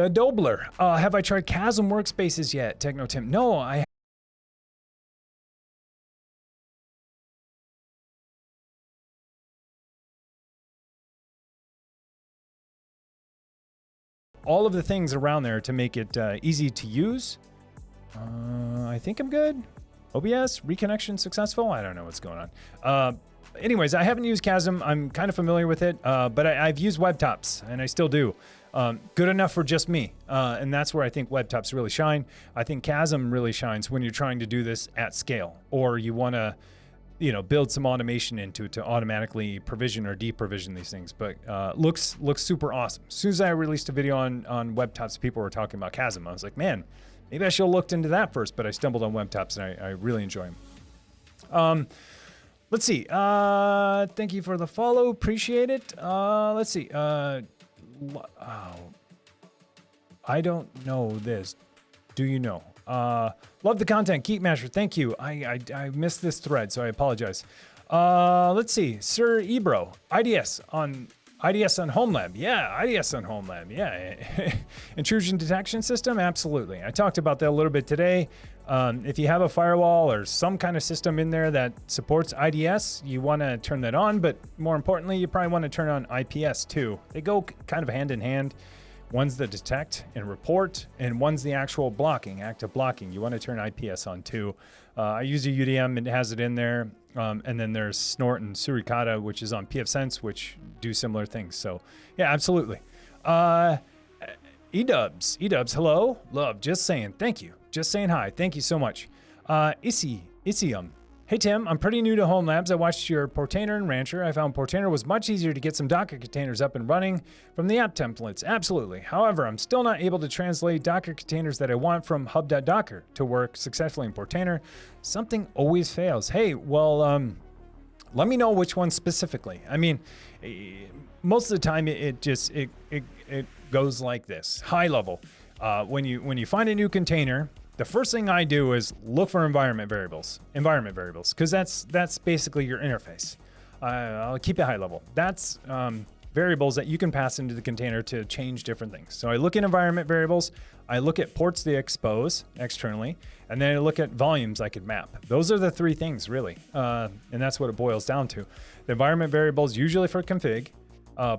Dobler, have I tried Chasm workspaces yet? Techno Tim, no, I. All of the things around there to make it easy to use. I think I'm good. OBS, reconnection successful? I don't know what's going on. Anyways, I haven't used Chasm. I'm kind of familiar with it, but I've used WebTops, and I still do. Good enough for just me, and that's where I think WebTops really shine. I think Chasm really shines when you're trying to do this at scale, or you want to, you know, build some automation into it to automatically provision or deprovision these things. But looks super awesome. As soon as I released a video on WebTops, people were talking about Chasm. I was like, man, maybe I should have looked into that first, but I stumbled on WebTops and I really enjoy them. Let's see. Thank you for the follow. Appreciate it. Let's see. I don't know this. Do you know? Love the content. Keep Masher. Thank you. I missed this thread, so I apologize. Let's see. Sir Ebro. IDS on HomeLab. Yeah, IDS on HomeLab. Yeah. Intrusion detection system? Absolutely. I talked about that a little bit today. If you have a firewall or some kind of system in there that supports IDS, you want to turn that on, but more importantly, you probably want to turn on IPS too. They go kind of hand in hand. One's the detect and report, and one's the actual blocking, active blocking. You want to turn IPS on too. I use a UDM, it has it in there. And then there's Snort and Suricata, which is on pfSense, which do similar things. So yeah, absolutely. Edubs, hello. Love, just saying thank you. Just saying hi. Thank you so much. Isium. Hey Tim, I'm pretty new to HomeLabs. I watched your Portainer and Rancher. I found Portainer was much easier to get some Docker containers up and running from the app templates. Absolutely. However, I'm still not able to translate Docker containers that I want from hub.docker to work successfully in Portainer. Something always fails. Hey, well, let me know which one specifically. I mean, most of the time it goes like this, high level. When you find a new container, the first thing I do is look for environment variables, because that's basically your interface. I'll keep it high level. That's variables that you can pass into the container to change different things. So I look at environment variables, I look at ports they expose externally, and then I look at volumes I could map. Those are the three things really, and that's what it boils down to. The environment variables usually for config,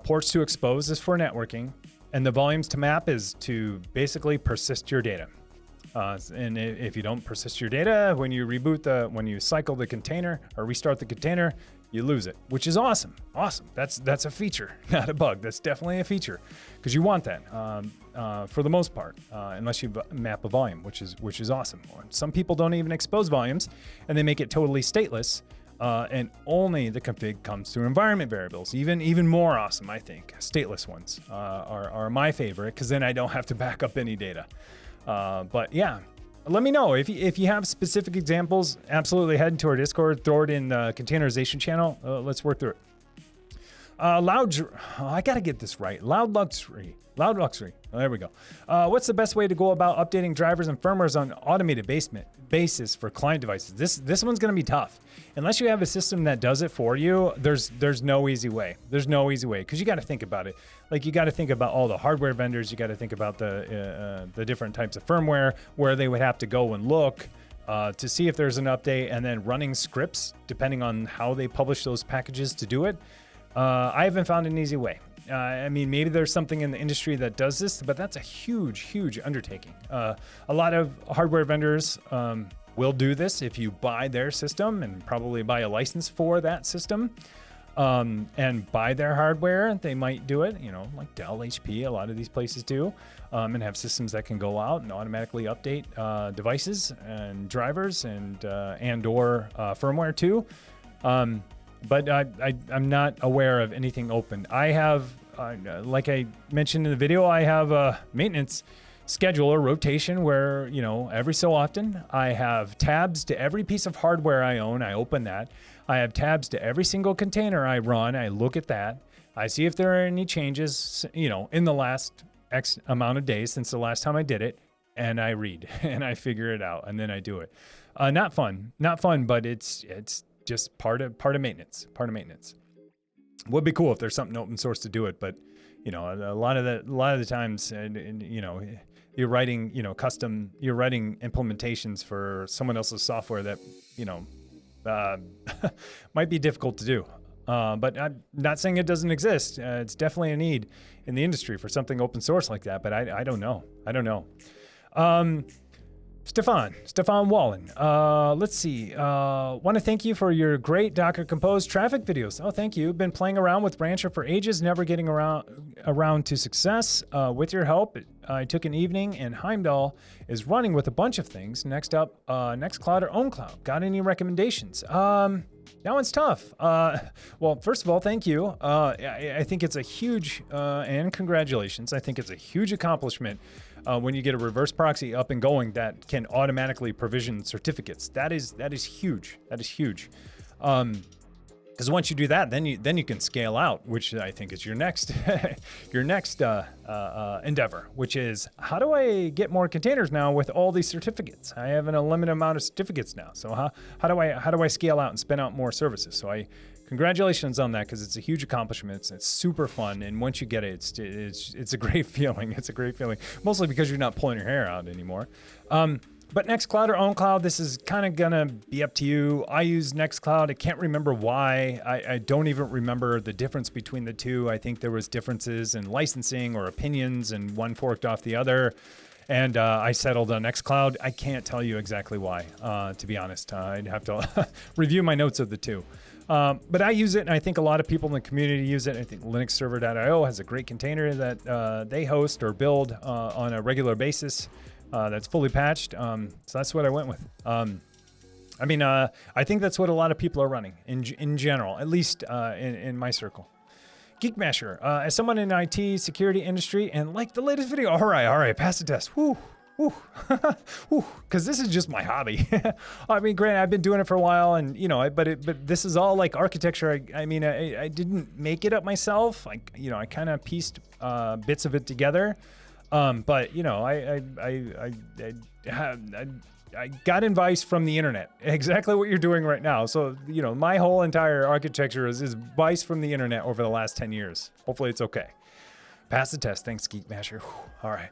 ports to expose is for networking, and the volumes to map is to basically persist your data. And if you don't persist your data, when you cycle the container or restart the container, you lose it, which is awesome. Awesome. That's a feature, not a bug. That's definitely a feature because you want that for the most part, unless you map a volume, which is awesome. Some people don't even expose volumes, and they make it totally stateless. And only the config comes through environment variables. Even more awesome, I think. Stateless ones are my favorite because then I don't have to back up any data. But yeah, let me know if you have specific examples. Absolutely head into our Discord, throw it in the containerization channel. Let's work through it. I gotta get this right. Loud Luxury. Oh, there we go. What's the best way to go about updating drivers and firmwares on automated basis for client devices? This one's gonna be tough. Unless you have a system that does it for you, there's no easy way. There's no easy way because you got to think about it. Like you got to think about all the hardware vendors. You got to think about the different types of firmware where they would have to go and look to see if there's an update, and then running scripts depending on how they publish those packages to do it. I haven't found an easy way. I mean, maybe there's something in the industry that does this, but that's a huge undertaking. A lot of hardware vendors will do this if you buy their system and probably buy a license for that system and buy their hardware. They might do it, like Dell, HP, a lot of these places do, and have systems that can go out and automatically update devices and drivers and or firmware too. But I'm not aware of anything open. I have, like I mentioned in the video, I have a maintenance scheduler rotation where, every so often I have tabs to every piece of hardware I own. I open that. I have tabs to every single container I run. I look at that. I see if there are any changes, in the last X amount of days since the last time I did it. And I read and I figure it out and then I do it. Not fun, but it's just part of maintenance. Would be cool if there's something open source to do it, but a lot of the times, you're writing implementations for someone else's software that might be difficult to do. But I'm not saying it doesn't exist. It's definitely a need in the industry for something open source like that, but I don't know. Stefan Wallen. Let's see. Want to thank you for your great Docker Compose traffic videos. Oh, thank you. Been playing around with Rancher for ages, never getting around to success. With your help, I took an evening, and Heimdall is running with a bunch of things. Next up, Nextcloud or OwnCloud. Got any recommendations? That one's tough. Well, first of all, thank you. I think it's a huge, and congratulations. I think it's a huge accomplishment when you get a reverse proxy up and going that can automatically provision certificates. That is huge. That is huge. Because once you do that, then you can scale out, which I think is your next endeavor, which is how do I get more containers now with all these certificates? I have an unlimited amount of certificates now. So how do I scale out and spin out more services? So congratulations on that, because it's a huge accomplishment. It's super fun, and once you get it, it's a great feeling. It's a great feeling, mostly because you're not pulling your hair out anymore. But Nextcloud or OwnCloud, this is kind of gonna be up to you. I use Nextcloud. I can't remember why. I don't even remember the difference between the two. I think there was differences in licensing or opinions, and one forked off the other. And I settled on Nextcloud. I can't tell you exactly why, to be honest. I'd have to review my notes of the two. But I use it, and I think a lot of people in the community use it. I think linuxserver.io has a great container that they host or build on a regular basis. That's fully patched. So that's what I went with. I mean, I think that's what a lot of people are running in general, at least in my circle. Geekmasher, as someone in IT, security industry, and like the latest video, all right, pass the test. Woo. Because this is just my hobby. I mean, granted, I've been doing it for a while, and but this is all like architecture. I mean, I didn't make it up myself. I kind of pieced bits of it together. But I got advice from the internet, exactly what you're doing right now. So, my whole entire architecture is advice from the internet over the last 10 years. Hopefully it's okay. Pass the test. Thanks, Geekmasher. All right.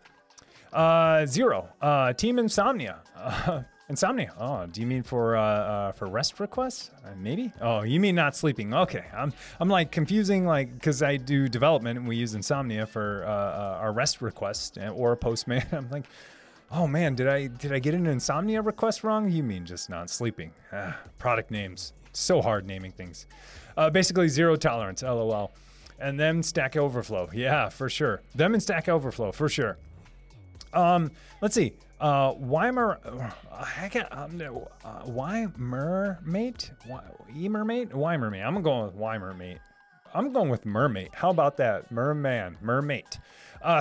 0. Team Insomnia. Insomnia. Oh, do you mean for rest requests? Maybe. Oh, you mean not sleeping? Okay. I'm like confusing, like, because I do development and we use Insomnia for our rest requests or Postman. I'm like, oh man, did I get an Insomnia request wrong? You mean just not sleeping? Product names. So hard naming things. Basically 0 tolerance. LOL. And then Stack Overflow. Yeah, for sure. Them and Stack Overflow for sure. Let's see. Weimermate? Weimermate? I'm going with Weimermate. I'm going with Mermate. How about that? Mermate.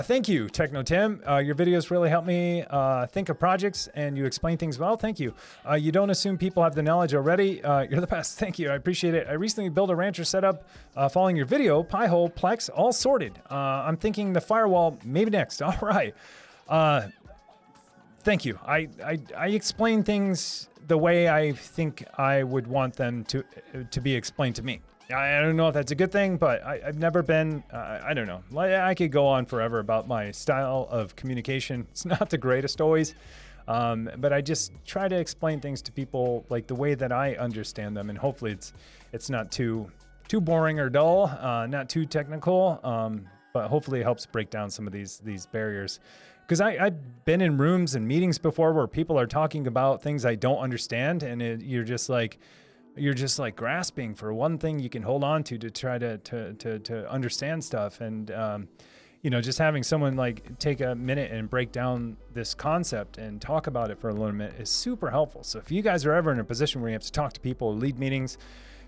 Thank you, Techno Tim. Your videos really help me think of projects, and you explain things well. Thank you. You don't assume people have the knowledge already. You're the best. Thank you. I appreciate it. I recently built a rancher setup following your video. Pi-hole, Plex, all sorted. I'm thinking the firewall maybe next. All right. Thank you. I explain things the way I think I would want them to be explained to me. I don't know if that's a good thing, but I've never been, I don't know. I could go on forever about my style of communication. It's not the greatest always, but I just try to explain things to people like the way that I understand them, and hopefully it's not too boring or dull, not too technical, but hopefully it helps break down some of these barriers. Because I've been in rooms and meetings before where people are talking about things I don't understand, and you're just like grasping for one thing you can hold on to try to understand stuff. And just having someone like take a minute and break down this concept and talk about it for a little bit is super helpful. So if you guys are ever in a position where you have to talk to people or lead meetings,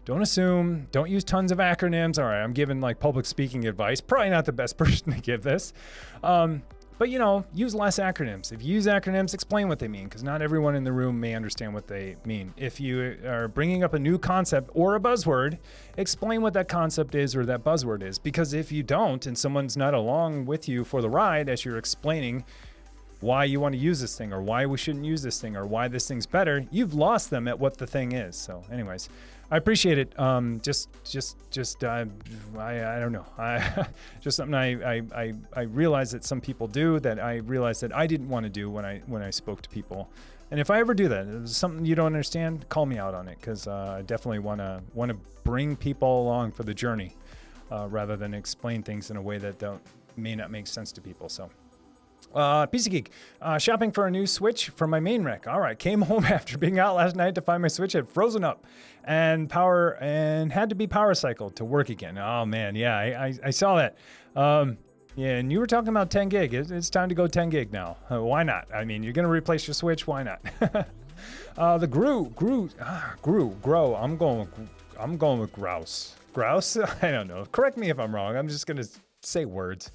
don't assume, don't use tons of acronyms. All right, I'm giving like public speaking advice. Probably not the best person to give this. But use less acronyms. If you use acronyms, explain what they mean, because not everyone in the room may understand what they mean. If you are bringing up a new concept or a buzzword, explain what that concept is or that buzzword is. Because if you don't, and someone's not along with you for the ride as you're explaining why you want to use this thing or why we shouldn't use this thing or why this thing's better, you've lost them at what the thing is. So anyways, I appreciate it. I don't know. Just something I realize that some people do that I realized that I didn't want to do when I spoke to people. And if I ever do that, if there's something you don't understand, call me out on it, because I definitely want to bring people along for the journey rather than explain things in a way that may not make sense to people. So. PC Geek, shopping for a new Switch for my main rack. All right, came home after being out last night to find my Switch had frozen up and had to be power cycled to work again. Oh man, yeah, I saw that. Yeah, and you were talking about 10 gig. It's time to go 10 gig now. Why not? I mean, you're gonna replace your Switch. Why not? The grow. I'm going with grouse. Grouse? I don't know. Correct me if I'm wrong. I'm just gonna say words.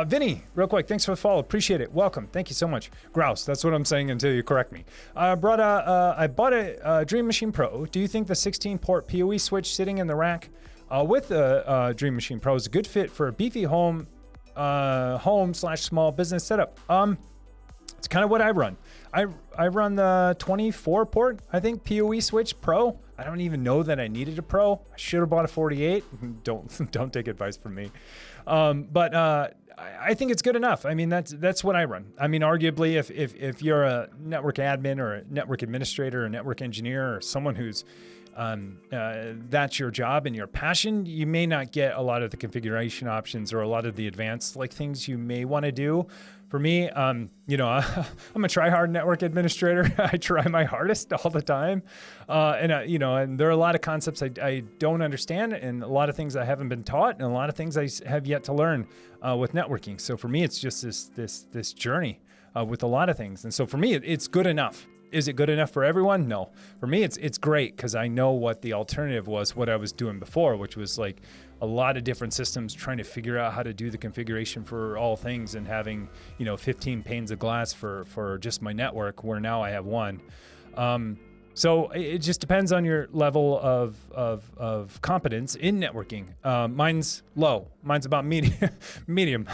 Vinny, real quick, thanks for the follow. Appreciate it. Welcome. Thank you so much. Grouse, that's what I'm saying until you correct me. I bought a Dream Machine Pro. Do you think the 16-port PoE switch sitting in the rack with the Dream Machine Pro is a good fit for a beefy home/small business setup? It's kind of what I run. I run the 24-port, I think, PoE switch Pro. I don't even know that I needed a Pro. I should have bought a 48. Don't take advice from me. But I think it's good enough. I mean, that's what I run. I mean, arguably, if you're a network admin or a network administrator or a network engineer or someone who's that's your job and your passion, you may not get a lot of the configuration options or a lot of the advanced like things you may want to do. For me, you know, I'm a try-hard network administrator. I try my hardest all the time, you know, and there are a lot of concepts I don't understand, and a lot of things I haven't been taught, and a lot of things I have yet to learn with networking. So for me, it's just this journey with a lot of things, and so for me, it's good enough. Is it good enough for everyone? No. For me, it's great because I know what the alternative was, what I was doing before, which was like a lot of different systems trying to figure out how to do the configuration for all things and having, you know, 15 panes of glass for just my network, where now I have one. So it just depends on your level of competence in networking. Mine's low. Mine's about medium.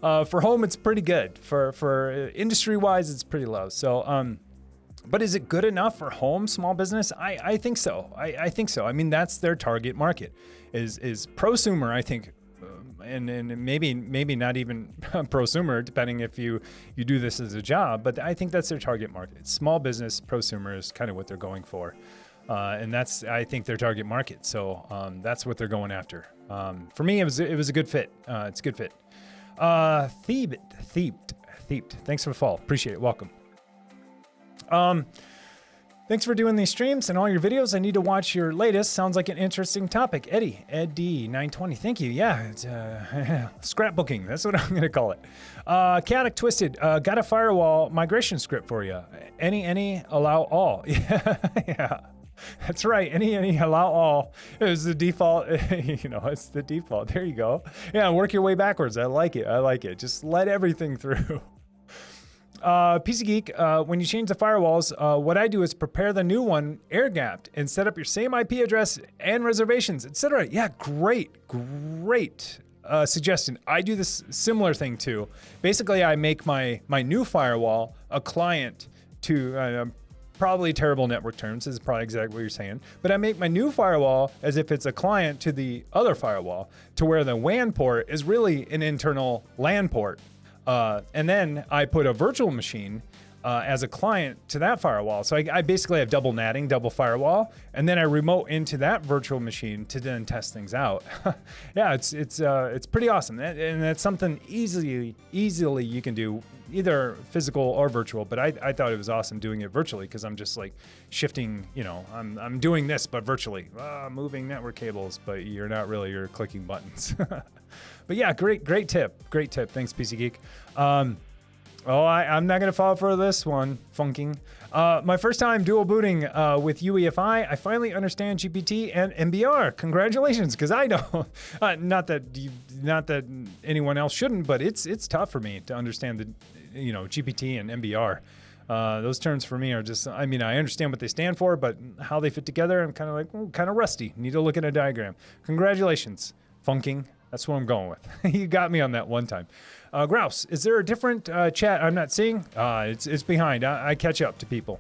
For home, it's pretty good. For industry-wise, it's pretty low. So, but is it good enough for home small business? I think so. I think so. I mean, that's their target market. Is prosumer, I think, and maybe not even prosumer, depending if you do this as a job. But I think that's their target market. Small business prosumer is kind of what they're going for. And that's, I think, their target market. So that's what they're going after. For me, it was a good fit. It's a good fit. Theeped. Thanks for the follow. Appreciate it. Welcome. Thanks for doing these streams and all your videos. I need to watch your latest. Sounds like an interesting topic. Eddie920. Thank you. Yeah, it's scrapbooking. That's what I'm going to call it. Chaotic Twisted. Got a firewall migration script for you. Any, allow all. Yeah. That's right. Any, allow all. It was the default. You know, it's the default. There you go. Yeah, work your way backwards. I like it. Just let everything through. PC Geek, when you change the firewalls, what I do is prepare the new one air-gapped and set up your same IP address and reservations, etc. Yeah, great suggestion. I do this similar thing too. Basically, I make my new firewall a client to probably terrible network terms. This is probably exactly what you're saying. But I make my new firewall as if it's a client to the other firewall, to where the WAN port is really an internal LAN port. And then I put a virtual machine as a client to that firewall. So I basically have double NATing, double firewall, and then I remote into that virtual machine to then test things out. Yeah, it's pretty awesome, and that's something easily you can do, either physical or virtual. But I thought it was awesome doing it virtually, because I'm just like shifting. You know, I'm doing this but virtually, moving network cables, but you're not really. You're clicking buttons. But yeah, great tip. Thanks, PC Geek. I'm not going to fall for this one, funking. My first time dual booting with UEFI, I finally understand GPT and MBR. Congratulations, because I don't. Not that anyone else shouldn't, but it's tough for me to understand the, GPT and MBR. Those terms for me are just, I mean, I understand what they stand for, but how they fit together, I'm kind of like, kind of rusty. Need to look at a diagram. Congratulations, funking. That's what I'm going with. You got me on that one time. Grouse, is there a different chat I'm not seeing? It's behind. I catch up to people.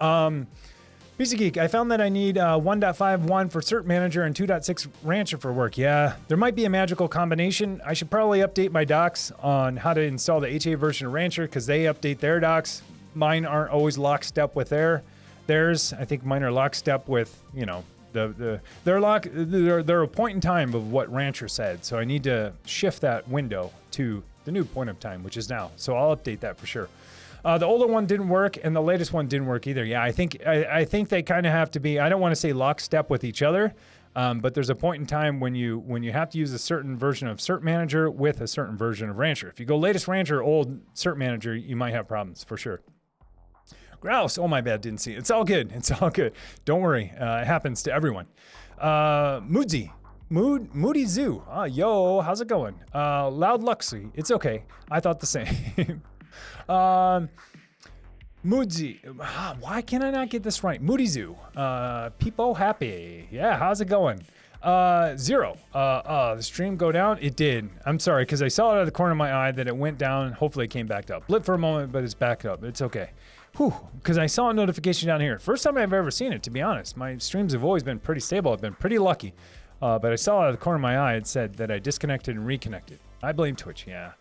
PC Geek, I found that I need 1.51 for Cert Manager and 2.6 Rancher for work. Yeah, there might be a magical combination. I should probably update my docs on how to install the HA version of Rancher, because they update their docs. Mine aren't always lockstep with theirs. I think mine are lockstep with, they're a point in time of what Rancher said. So I need to shift that window to the new point of time, which is now. So I'll update that for sure. The older one didn't work, and the latest one didn't work either. Yeah, I think they kind of have to be, I don't want to say lockstep with each other, but there's a point in time when you have to use a certain version of Cert Manager with a certain version of Rancher. If you go latest Rancher, old Cert Manager, you might have problems for sure. Grouse, oh my bad, didn't see it. It's all good. Don't worry, it happens to everyone. Moody Zoo. Yo, how's it going? Loud Luxy, it's okay. I thought the same. Moody, why can I not get this right? Moody Zoo. Peepo Happy. Yeah, how's it going? Zero. The stream go down? It did. I'm sorry, because I saw it out of the corner of my eye that it went down. Hopefully it came back up. Blip for a moment, but it's back up. It's okay. Because I saw a notification down here. First time I've ever seen it, to be honest. My streams have always been pretty stable. I've been pretty lucky. But I saw out of the corner of my eye, it said that I disconnected and reconnected. I blame Twitch. Yeah.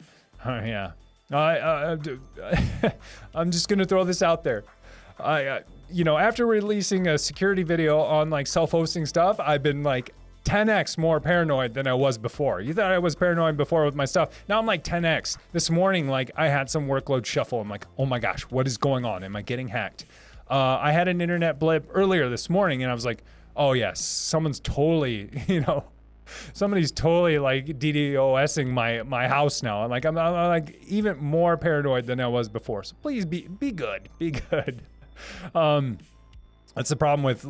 Yeah. I'm just going to throw this out there. After releasing a security video on like self-hosting stuff, I've been like 10x more paranoid than I was before. You thought I was paranoid before with my stuff. Now I'm like 10x. This morning, like I had some workload shuffle. I'm like, oh my gosh, what is going on? Am I getting hacked? I had an internet blip earlier this morning and I was like, oh yes, someone's totally, somebody's totally like DDoSing my house now. I'm like even more paranoid than I was before. So please be good, be good. That's the problem with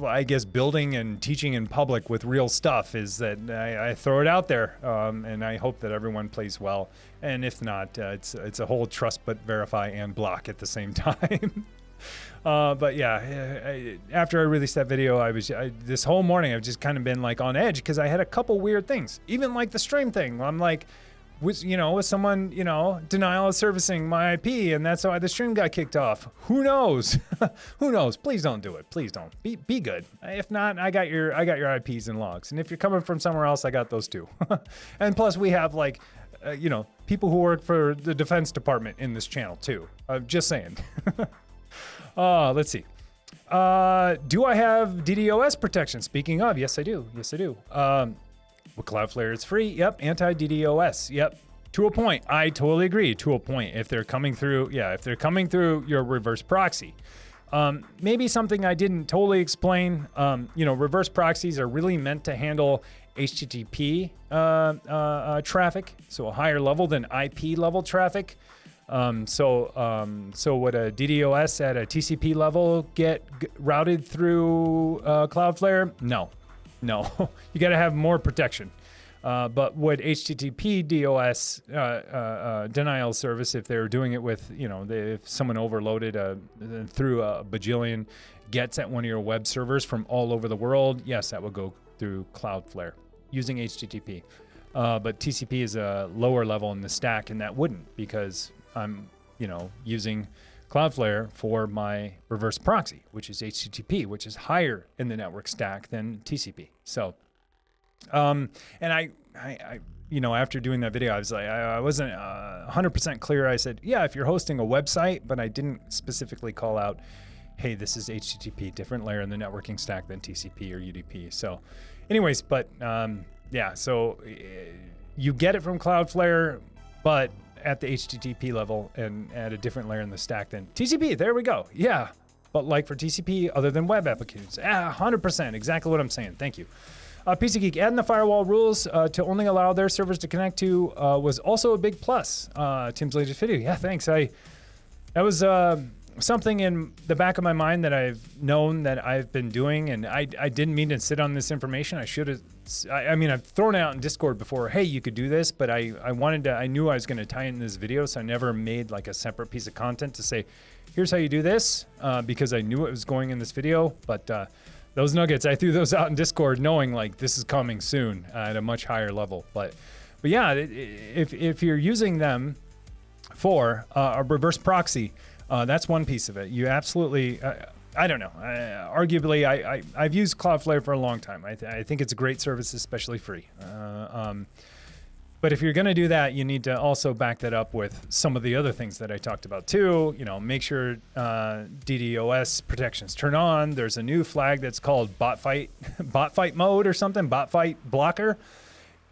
I guess building and teaching in public with real stuff is that I throw it out there, and I hope that everyone plays well. And if not, it's a whole trust but verify and block at the same time. But yeah, after I released that video, this whole morning I've just kind of been like on edge because I had a couple weird things, even like the stream thing. I'm like, with someone, denial of servicing my IP, and that's why the stream got kicked off. Who knows? Who knows? Please don't do it. Please don't. Be good. If not, I got your IPs and logs. And if you're coming from somewhere else, I got those too. And plus, we have like, people who work for the Defense Department in this channel too. I'm just saying. Let's see. Do I have DDoS protection? Speaking of, yes, I do. Yes, I do. With Cloudflare, it's free. Yep. Anti-DDoS. Yep. To a point. I totally agree. To a point. If they're coming through, your reverse proxy. Maybe something I didn't totally explain. Reverse proxies are really meant to handle HTTP traffic, so a higher level than IP level traffic. So would a DDoS at a TCP level get routed through Cloudflare? No. You got to have more protection. But would HTTP DOS denial service, if they were doing it with, if someone overloaded through a bajillion gets at one of your web servers from all over the world, yes, that would go through Cloudflare using HTTP. But TCP is a lower level in the stack, and that wouldn't, because I'm, using Cloudflare for my reverse proxy, which is HTTP, which is higher in the network stack than TCP. So, and I after doing that video, I was like, I wasn't 100% clear. I said, yeah, if you're hosting a website, but I didn't specifically call out, hey, this is HTTP, different layer in the networking stack than TCP or UDP. So anyways, but so you get it from Cloudflare, but at the HTTP level and at a different layer in the stack than TCP. There we go. Yeah. But like for TCP, other than web applications. 100%. Exactly what I'm saying. Thank you. PC Geek, adding the firewall rules to only allow their servers to connect to was also a big plus. Tim's latest video. Yeah, thanks. That was something in the back of my mind that I've known that I've been doing, and I didn't mean to sit on this information. I should have. I've thrown it out in Discord before. Hey, you could do this, but I wanted to. I knew I was going to tie in this video, so I never made like a separate piece of content to say, here's how you do this, because I knew it was going in this video. But those nuggets, I threw those out in Discord, knowing like this is coming soon at a much higher level. But yeah, if you're using them for a reverse proxy. That's one piece of it. You absolutely, I don't know. Arguably, I've used Cloudflare for a long time. I think it's a great service, especially free. But if you're going to do that, you need to also back that up with some of the other things that I talked about too. Make sure DDoS protections turn on. There's a new flag that's called bot fight mode or something, bot fight blocker.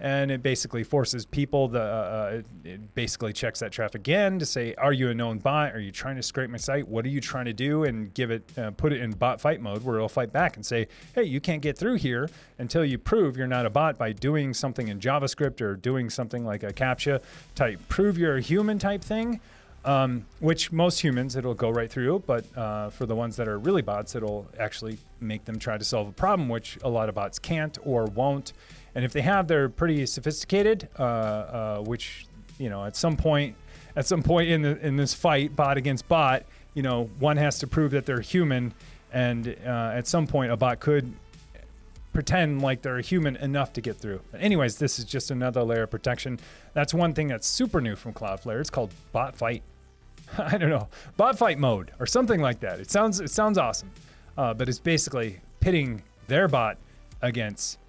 And it basically forces people it basically checks that traffic again to say, are you a known bot? Are you trying to scrape my site? What are you trying to do? And put it in bot fight mode where it'll fight back and say, hey, you can't get through here until you prove you're not a bot by doing something in JavaScript or doing something like a CAPTCHA type, prove you're a human type thing, which most humans, it'll go right through. But for the ones that are really bots, it'll actually make them try to solve a problem, which a lot of bots can't or won't. And if they have, they're pretty sophisticated, which, at some point in this fight, bot against bot, one has to prove that they're human. And at some point, a bot could pretend like they're human enough to get through. But anyways, this is just another layer of protection. That's one thing that's super new from Cloudflare. It's called bot fight. I don't know, bot fight mode or something like that. It sounds awesome. But it's basically pitting their bot against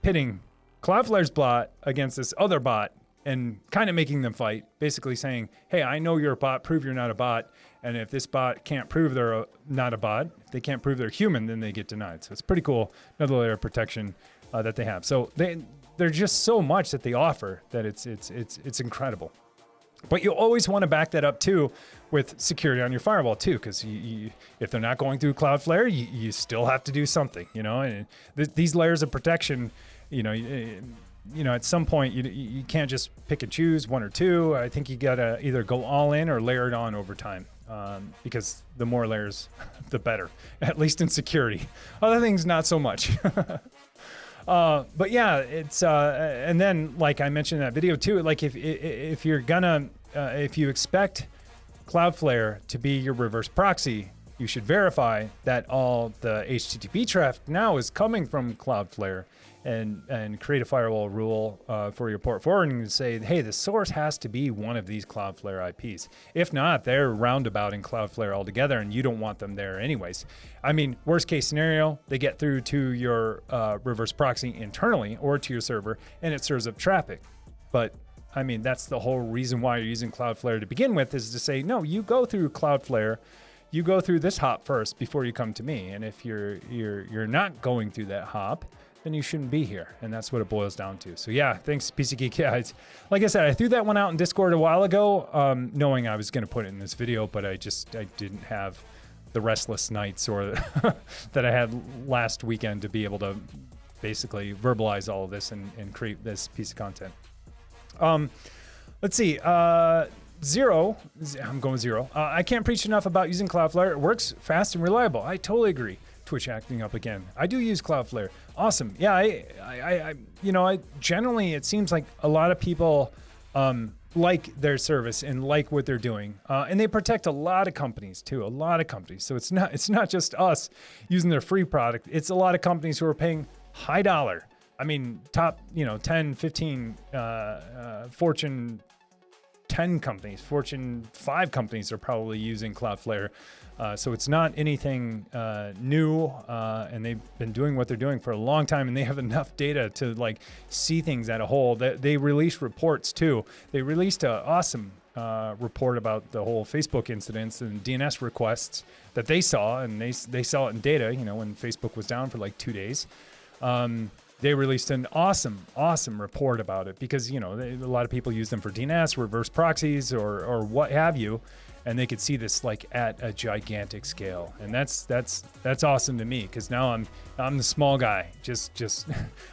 pitting Cloudflare's bot against this other bot and kind of making them fight, basically saying, hey, I know you're a bot, prove you're not a bot. And if this bot can't prove they're not a bot, if they can't prove they're human, then they get denied. So it's pretty cool. Another layer of protection that they have. So there's just so much that they offer that it's incredible. But you always want to back that up too with security on your firewall too, because if they're not going through Cloudflare, you still have to do something, you know. And these layers of protection, you know, at some point you can't just pick and choose one or two. I think you gotta either go all in or layer it on over time, because the more layers, the better. At least in security. Other things, not so much. But yeah, it's and then like I mentioned in that video too, like if you're gonna if you expect Cloudflare to be your reverse proxy, you should verify that all the HTTP traffic now is coming from Cloudflare, and create a firewall rule for your port forwarding to say, hey, the source has to be one of these Cloudflare IPs. If not, they're roundabout in Cloudflare altogether, and you don't want them there anyways. I mean, worst case scenario, they get through to your reverse proxy internally or to your server, and it serves up traffic. But I mean, that's the whole reason why you're using Cloudflare to begin with, is to say, no, you go through Cloudflare, you go through this hop first before you come to me. And if you're not going through that hop, then you shouldn't be here. And that's what it boils down to. So yeah, thanks PC Geek guys. Like I said, I threw that one out in Discord a while ago, knowing I was going to put it in this video, but I didn't have the restless nights or that I had last weekend to be able to basically verbalize all of this and create this piece of content. Let's see. Zero. I'm going zero. I can't preach enough about using Cloudflare. It works fast and reliable. I totally agree. Twitch acting up again. I do use Cloudflare. Awesome. Yeah. I generally, it seems like a lot of people like their service and like what they're doing, and they protect a lot of companies too. A lot of companies. So it's not just us using their free product. It's a lot of companies who are paying high dollar. I mean, top 10, 15 Fortune 10 companies, Fortune 5 companies are probably using Cloudflare. So it's not anything new, and they've been doing what they're doing for a long time, and they have enough data to like see things at a whole. They release reports too. They released an awesome report about the whole Facebook incidents and DNS requests that they saw, and they saw it in data, when Facebook was down for like 2 days. They released an awesome report about it because, a lot of people use them for DNS, reverse proxies, or what have you, and they could see this like at a gigantic scale. And that's awesome to me because now I'm the small guy, just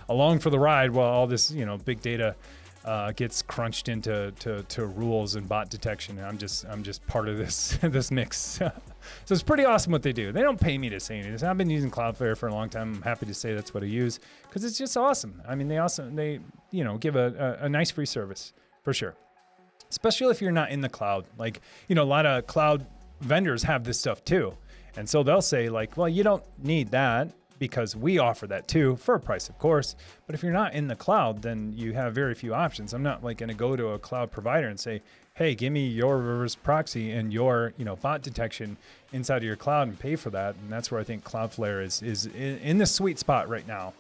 along for the ride while all this, big data gets crunched into rules and bot detection. And I'm just part of this mix. So it's pretty awesome what they do. They don't pay me to say anything. I've been using Cloudflare for a long time. I'm happy to say that's what I use because it's just awesome. I mean, they give a nice free service for sure. Especially if you're not in the cloud. Like, a lot of cloud vendors have this stuff too. And so they'll say like, well, you don't need that because we offer that too for a price, of course. But if you're not in the cloud, then you have very few options. I'm not like going to go to a cloud provider and say, hey, give me your reverse proxy and your, bot detection inside of your cloud and pay for that. And that's where I think Cloudflare is in the sweet spot right now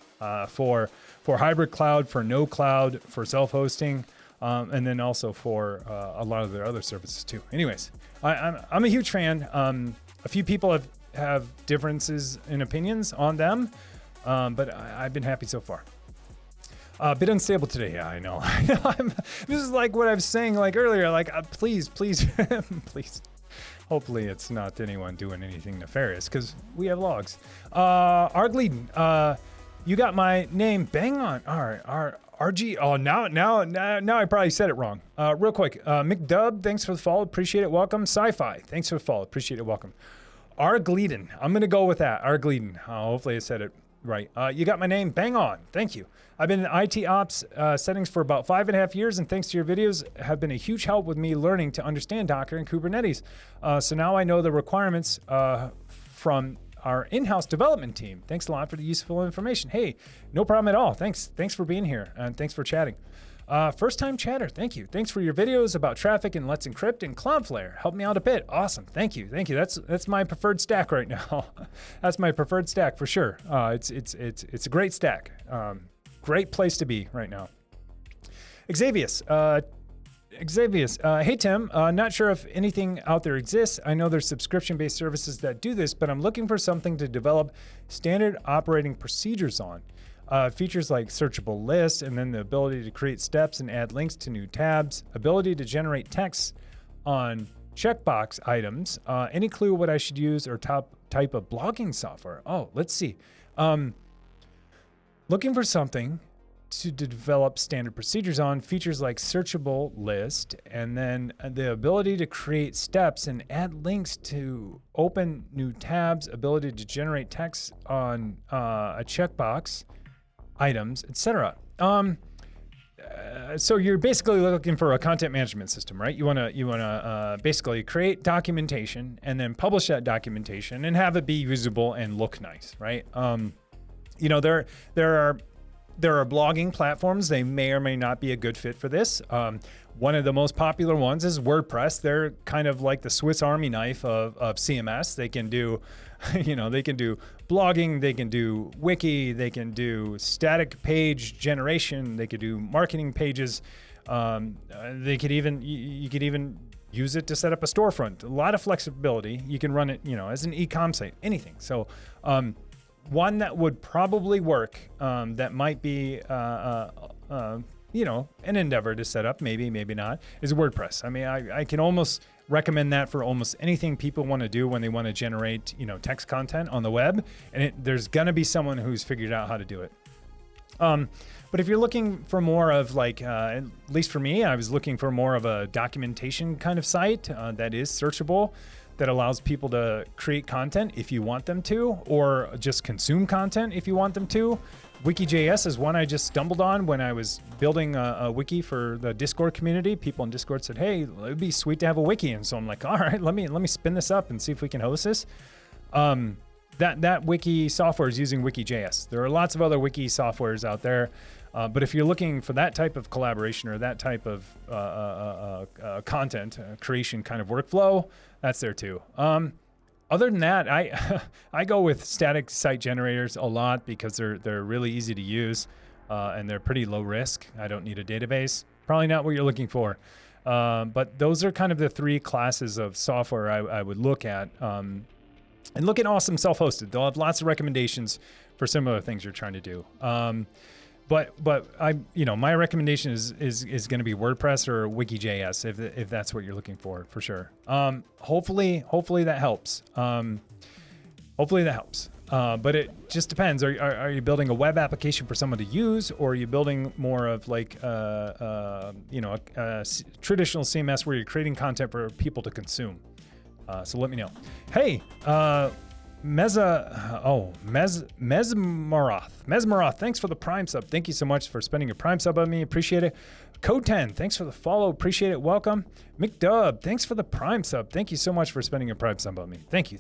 for hybrid cloud, for no cloud, for self-hosting, and then also for a lot of their other services too. Anyways, I'm a huge fan. A few people have differences in opinions on them, but I've been happy so far. A bit unstable today. Yeah, I know. This is like what I was saying like earlier. Like, please, please. Hopefully it's not anyone doing anything nefarious because we have logs. Argleeden, you got my name bang on. All right, RG. Oh, now I probably said it wrong. Real quick, McDub, thanks for the follow. Appreciate it. Welcome. Sci-Fi, thanks for the follow. Appreciate it. Welcome. Argleeden. I'm going to go with that. Argleeden. Hopefully I said it right. You got my name bang on. Thank you. I've been in IT ops settings for about 5.5 years, and thanks to your videos have been a huge help with me learning to understand Docker and Kubernetes. So now I know the requirements from our in-house development team. Thanks a lot for the useful information. Hey, no problem at all. Thanks for being here, and thanks for chatting. First-time chatter, thank you. Thanks for your videos about traffic and Let's Encrypt and Cloudflare. Help me out a bit. Awesome. Thank you. That's my preferred stack right now. That's my preferred stack for sure. It's a great stack. great place to be right now. Xavius, hey Tim, not sure if anything out there exists. I know there's subscription-based services that do this, but I'm looking for something to develop standard operating procedures on. Features like searchable lists, and then the ability to create steps and add links to new tabs, ability to generate text on checkbox items. Any clue what I should use or type of blogging software? Oh, let's see. Looking for something to develop standard procedures on, features like searchable list, and then the ability to create steps and add links to open new tabs, ability to generate text on a checkbox, items, etc. So you're basically looking for a content management system, right? You wanna basically create documentation and then publish that documentation and have it be usable and look nice, right? There are blogging platforms. They may or may not be a good fit for this. One of the most popular ones is WordPress. They're kind of like the Swiss Army knife of CMS. They can do, they can do blogging, they can do wiki, they can do static page generation, they could do marketing pages. You could even use it to set up a storefront. A lot of flexibility. You can run it, as an e-com site, anything. So, one that would probably work, that might be, an endeavor to set up, maybe not, is WordPress. I mean, I can almost recommend that for almost anything people want to do when they want to generate, text content on the web. And there's going to be someone who's figured out how to do it. But if you're looking for more of at least for me, I was looking for more of a documentation kind of site that is searchable, that allows people to create content if you want them to, or just consume content if you want them to. Wiki.js is one I just stumbled on when I was building a wiki for the Discord community. People in Discord said, hey, it would be sweet to have a wiki. And so I'm like, all right, let me spin this up and see if we can host this. That wiki software is using Wiki.js. There are lots of other wiki softwares out there. But if you're looking for that type of collaboration or that type of content creation kind of workflow, that's there too. Other than that, I go with static site generators a lot because they're really easy to use and they're pretty low risk. I don't need a database. Probably not what you're looking for. But those are kind of the three classes of software I would look at. And look at Awesome Self-Hosted. They'll have lots of recommendations for similar things you're trying to do. But my recommendation is going to be WordPress or Wiki.js if that's what you're looking for sure. Hopefully that helps. But it just depends. Are you building a web application for someone to use, or are you building more of like a traditional CMS where you're creating content for people to consume? So let me know. Hey, Mesmeroth, thanks for the Prime sub. Thank you so much for spending your Prime sub on me. Appreciate it. Code 10, thanks for the follow. Appreciate it. Welcome. McDub, thanks for the Prime sub. Thank you so much for spending your Prime sub on me. Thank you.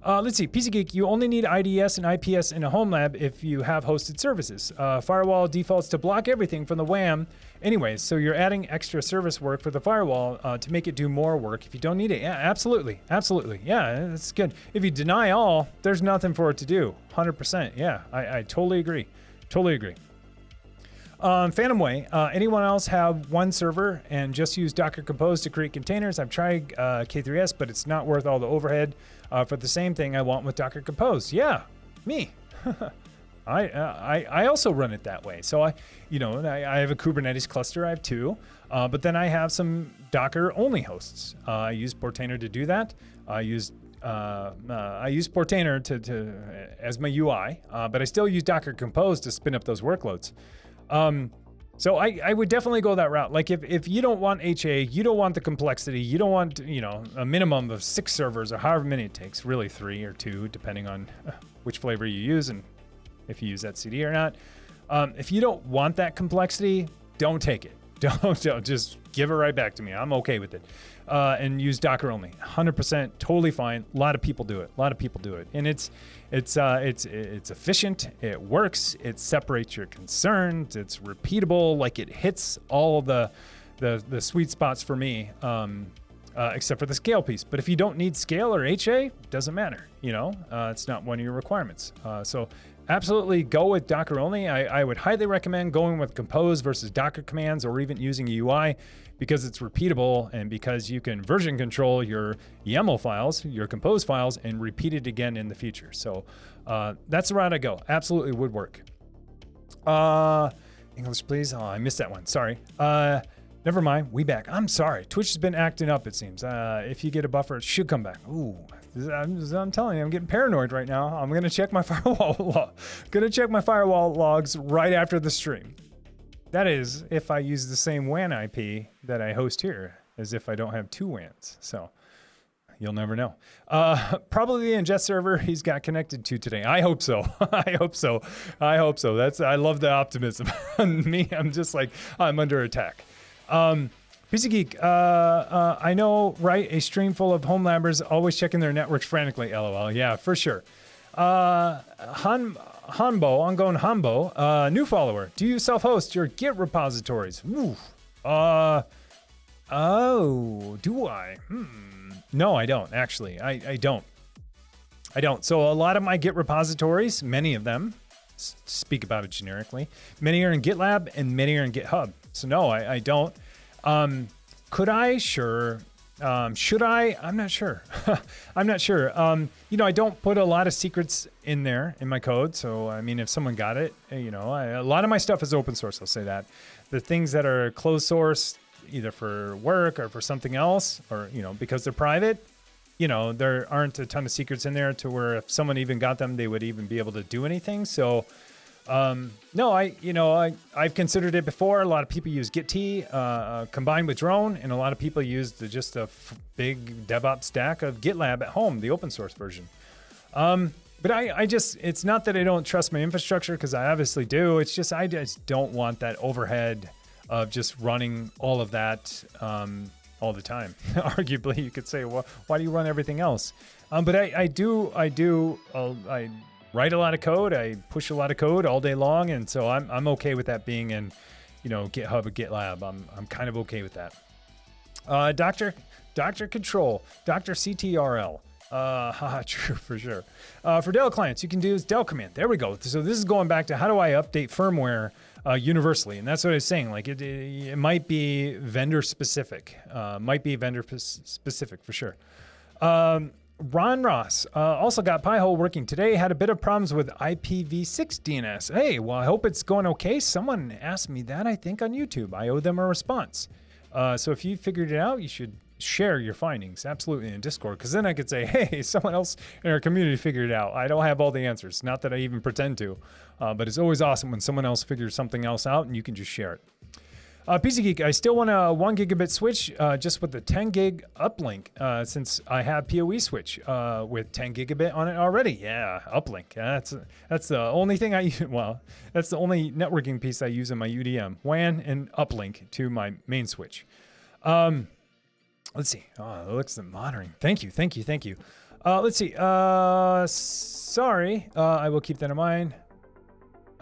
Let's see. PC Geek, you only need IDS and IPS in a HomeLab if you have hosted services. Firewall defaults to block everything from the WAM. Anyways, so you're adding extra service work for the firewall to make it do more work if you don't need it. Yeah, absolutely. Yeah, that's good. If you deny all, there's nothing for it to do. 100%. Yeah, I totally agree. Phantom Way, anyone else have one server and just use Docker Compose to create containers? I've tried K3S, but it's not worth all the overhead for the same thing I want with Docker Compose. Yeah, me. I also run it that way. So I have a Kubernetes cluster. I have two, but then I have some Docker only hosts. I use Portainer to do that. I use Portainer to as my UI, but I still use Docker Compose to spin up those workloads. So I would definitely go that route. Like if you don't want HA, you don't want the complexity, you don't want, a minimum of 6 servers or however many it takes, really 3 or 2, depending on which flavor you use and if you use that CD or not. If you don't want that complexity, don't take it. Don't just give it right back to me. I'm okay with it. And use Docker only. 100% totally fine. A lot of people do it. And it's efficient. It works. It separates your concerns. It's repeatable. Like it hits all the sweet spots for me, except for the scale piece. But if you don't need scale or HA, it doesn't matter. It's not one of your requirements. So absolutely go with Docker only. I would highly recommend going with Compose versus Docker commands, or even using a UI, because it's repeatable and because you can version control your YAML files, your Compose files, and repeat it again in the future. So that's the route I go. Absolutely would work. English, please. Oh, I missed that one. Sorry. Never mind. We back. I'm sorry. Twitch has been acting up, it seems. If you get a buffer, it should come back. Ooh, I'm telling you, I'm getting paranoid right now. I'm going to check my firewall logs right after the stream. That is, if I use the same WAN IP that I host here, as if I don't have two WANs. So you'll never know. Probably the ingest server he's got connected to today. I hope so. I hope so. I love the optimism. Me, I'm just like, I'm under attack. PC Geek, I know, right? A stream full of HomeLabbers always checking their networks frantically. LOL. Yeah, for sure. Hanbo, ongoing Hanbo, new follower. Do you self-host your Git repositories? Ooh. Oh, do I? No, I don't, actually. I don't. So a lot of my Git repositories, many of them, speak about it generically, many are in GitLab and many are in GitHub. So no, I don't. Could I? Sure. Should I? I'm not sure. I'm not sure. I don't put a lot of secrets in there in my code. So, I mean, if someone got it, a lot of my stuff is open source. I'll say that. The things that are closed source, either for work or for something else, or, because they're private, there aren't a ton of secrets in there to where if someone even got them, they would even be able to do anything. So, no, I've considered it before. A lot of people use Git combined with Drone, and a lot of people use just a big DevOps stack of GitLab at home, the open source version. But it's not that I don't trust my infrastructure, because I obviously do. It's just, I just don't want that overhead of just running all of that all the time. Arguably, you could say, well, why do you run everything else? But I write a lot of code. I push a lot of code all day long, and so I'm okay with that being in, GitHub or GitLab. I'm kind of okay with that. Dr. Control, Dr. CTRL. True for sure. For Dell clients, you can do this Dell command. There we go. So this is going back to how do I update firmware universally, and that's what I was saying. Like it might be vendor specific. For sure. Ron Ross also got Pi-hole working today. Had a bit of problems with IPv6 DNS. Hey, well, I hope it's going okay. Someone asked me that, I think, on YouTube. I owe them a response. So if you figured it out, you should share your findings, absolutely, in Discord, because then I could say, hey, someone else in our community figured it out. I don't have all the answers. Not that I even pretend to, but it's always awesome when someone else figures something else out and you can just share it. PC Geek, I still want a 1 gigabit switch just with the 10 gig uplink since I have PoE switch with 10 gigabit on it already. Yeah, uplink. That's the only thing I use. Well, that's the only networking piece I use in my UDM. WAN and uplink to my main switch. Let's see. Oh, it looks monitoring. Thank you. Let's see. Sorry. I will keep that in mind.